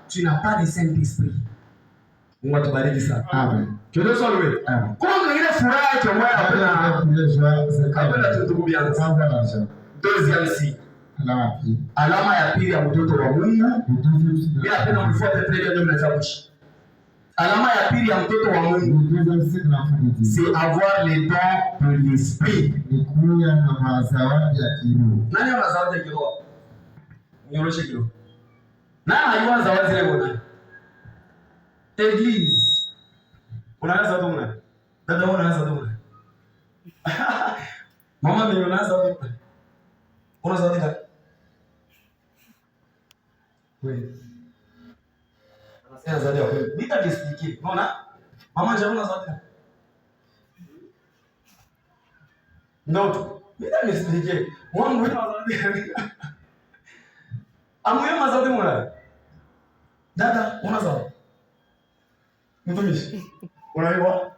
tu n'as pas de Saint-Esprit. Mungu atubariki sana. Amen. Tuende swali wewe. Kwa mwingine furaha yake moyo hapana tutukubianza. Deuxième signe. Alama ya pili ya mtoto wa Mungu. Bila pena mfuate trade ndio mnachabushi. Alama ya pili ya mtoto wa Mungu. C'est avoir les dons de l'esprit. Nani ana zawadi ya kiroho? Nyoroshe kiroho. Nani anajua zawadi zile bwana? Église. Unaanza tu mwana. Dada unaanza tu mwana. Mama mimi unaanza tu mwana. Unaanza tu mwana. Wewe. Anasema zawadi yako. Nitakisikia. Unaona? Mama njoo unaanza tu. Ndoto. Nitakisikia. Mwangu wewe zawadi. Amuye mazawadi mwana. Dada unaanza. Mtumishi. Unaiwa?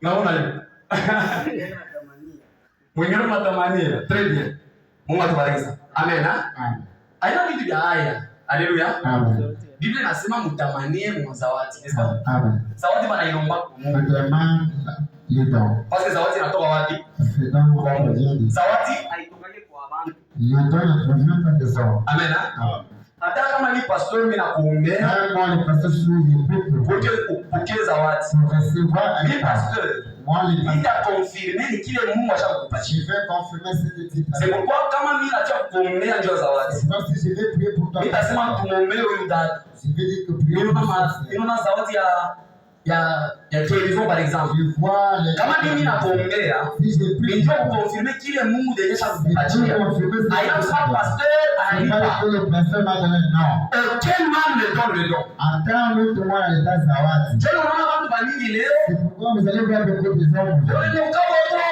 Naona hiyo. Mwingine matamania. Très bien. Mungu atubariki sana. Amen. Amen. Haina vitu vya haya. Haleluya. Amen. Biblia inasema mtamanie mwazawadi. Amen. Zawadi wanailomba kwa Mungu. On demande les dons. Parce que zawadi inatoka wapi? Ces dons proviennent des... Zawadi haitokani kwa abantu. Les dons ne proviennent pas des hommes. Amen. Hata kama ni pastor mimi nakuombea, Moi, les pasteurs sont des peuples. upokee zawadi. Pour recevoir Mimi un don. pastor, Moi, les pasteurs, nitakonfirme ni kile Mungu ashakupatia. je vais confirmer ce que tu C'est as. pourquoi kama mimi nataka kuombea njoo zawadi. C'est parce que je vais prier pour toi. Nitasema tumuombee huyu dada. Je vais dire que prier Mimi pour toi. naona zawadi ya television par exemple. Je vois les... Kama mimi nakuombea, Si je prie, ndio kukonfirme kile Mungu ndiye je peux ashakupatia. confirmer ce que tu Haina as. kusema pastor C'est pas ananipa. que le pasteur m'a donné. Non. Aucun homme ne donne le don. Attends, nous, moi, l'état zawadi. Je unaona watu baningi leo, C'est pourquoi vous allez voir beaucoup des hommes. ndio ni ukaboto.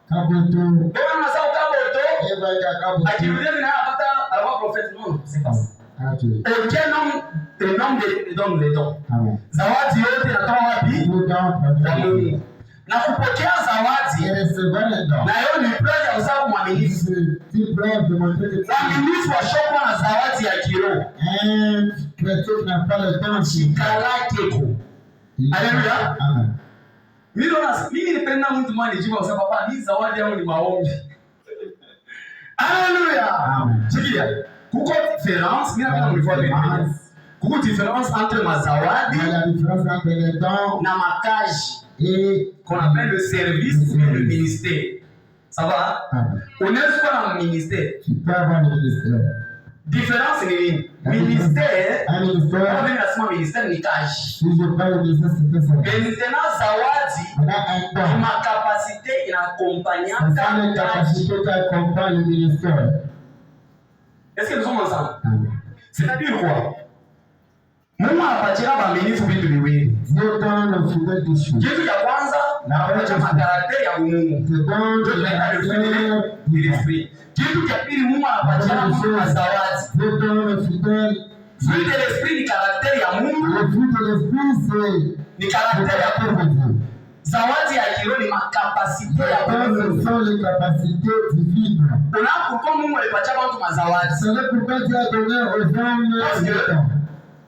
Kabuto. Ndio unasema ukaboto. Eva ya Kabuto. Akirudia vile anapata alikuwa prophète. Non, c'est pas ça. Ok. Aucun homme ne donne le don. Amen. Zawadi yote inatoka wapi? Nous, dans Kwa le Mungu. Na kupokea et zawadi recevoir les dons. na hiyo ni preuve ya usawa mwaminifu. C'est preuve de montrer que tu es Mwaminifu ashokuwa na zawadi ya kiroho. un chrétien qui n'a pas le temps. Kalakeko. Haleluya. Amen. Mimi nipenda mtu mmoja nijibu kwa sababu papa ni zawadi yangu ni maombi. Haleluya. Amen. Sikia. Kuko difference, mimi napenda mlifuata Biblia. Kuko difference entre mazawadi Il y a la différence entre les dons na makaji et... qu'on appelle le service et le ministère. Ça va? Amen. Unaweza kuwa na ministère. Tu peux avoir le ministère. Différence ni nini? Ministère, Un ministère, kama mimi nasema ministère ni kazi. si je parle de ministère, c'est que ça. Maintenant zawadi On a un ni don. makapasite C'est ça les inakompanyaka kazi. capacités qui accompagnent le ministère. Est-ce que nous sommes ensemble? Amen. C'est-à-dire quoi? Mungu anapatia waaminifu vitu viwili. Dieu donne le fidèle des choses. Kitu cha kwanza anapatia makarakteri ya Mungu. Dieu donne Ndio le tunaita le fruit fidèle de du don. l'esprit. Kitu cha pili Mungu anapatia mtu zawadi. Dieu donne le fidèle. Fruit de l'esprit ni karakteri ya Mungu, Le fruit de l'esprit, c'est ni le karakteri ya caractère de Dieu. zawadi ya kiroho ni makapasite ya Ce Mungu. sont les capacités divines. Unapokuwa Mungu alipatia watu mazawadi. C'est pourquoi Dieu a donné aux hommes le don.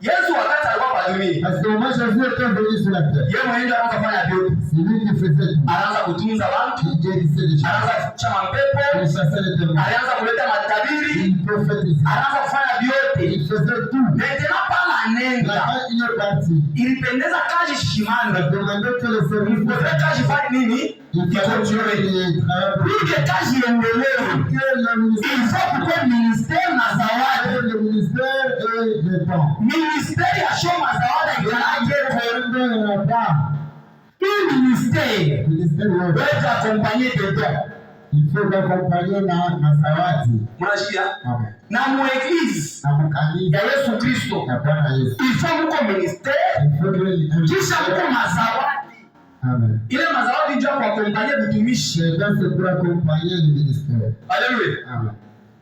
Yesu wakati alikuwa kwa dunia, Parce que moi, Jésus était venu sur la terre. yeye mwenyewe anaanza kufanya vyote. C'est lui qui faisait tout. Anaanza kutunza watu, Il guérissait les gens. anaanza kufucha mapepo, Il chassait les démons. anaanza kuleta matabiri, Il prophétisait. anaanza kufanya vyote. Il faisait tout. Maintenant pala nenda. Là-bas, il est parti. Ilipendeza kazi Il a shimani. demandé que le service Kwa kazi fanye nini? il fallait que les travailleurs Ili kazi iendelee. que le ministère Il faut kuwe ministère na zawadi. le ministère et les dons. Ministère ya shoma zawadi ikanake kwa hii ministère. Ministère, oui. Wewe accompagner de dons. Il faut l'accompagner na zawadi. Mnashikia? Amen. Na mueglise Na mkanisa ya Yesu Kristo. ya Bwana Yesu. Il faut mko ministère, Il faut que kisha mko mazawadi. Amen. Ile mazawadi ndio kwa kuaccompagner mtumishi. Les dons, c'est pour accompagner le ministère. Haleluya. Amen.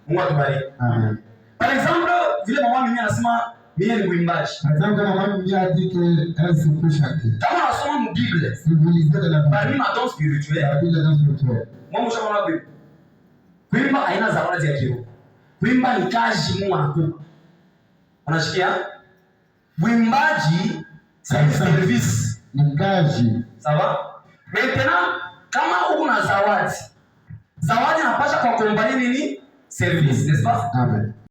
Mungu atubariki. Amen. Par exemple, vile mama mimi anasema mimi ni mwimbaji. Par exemple, maman Mia a dit qu'elle se peut chanter. Kama unasoma mu Bible, Si vous lisez de la parmi Bible, ma don spirituel, la Bible est dans ce tour. Mungu mshaona vipi? Kuimba haina zawadi ya kiroho. Kuimba ni kazi Mungu anakupa. Unashikia? Mwimbaji c'est service. Ni kazi. Sawa? Maintenant, kama uko na zawadi, zawadi inapaswa kwa kumbali nini? Service, n'est-ce pas? Amen.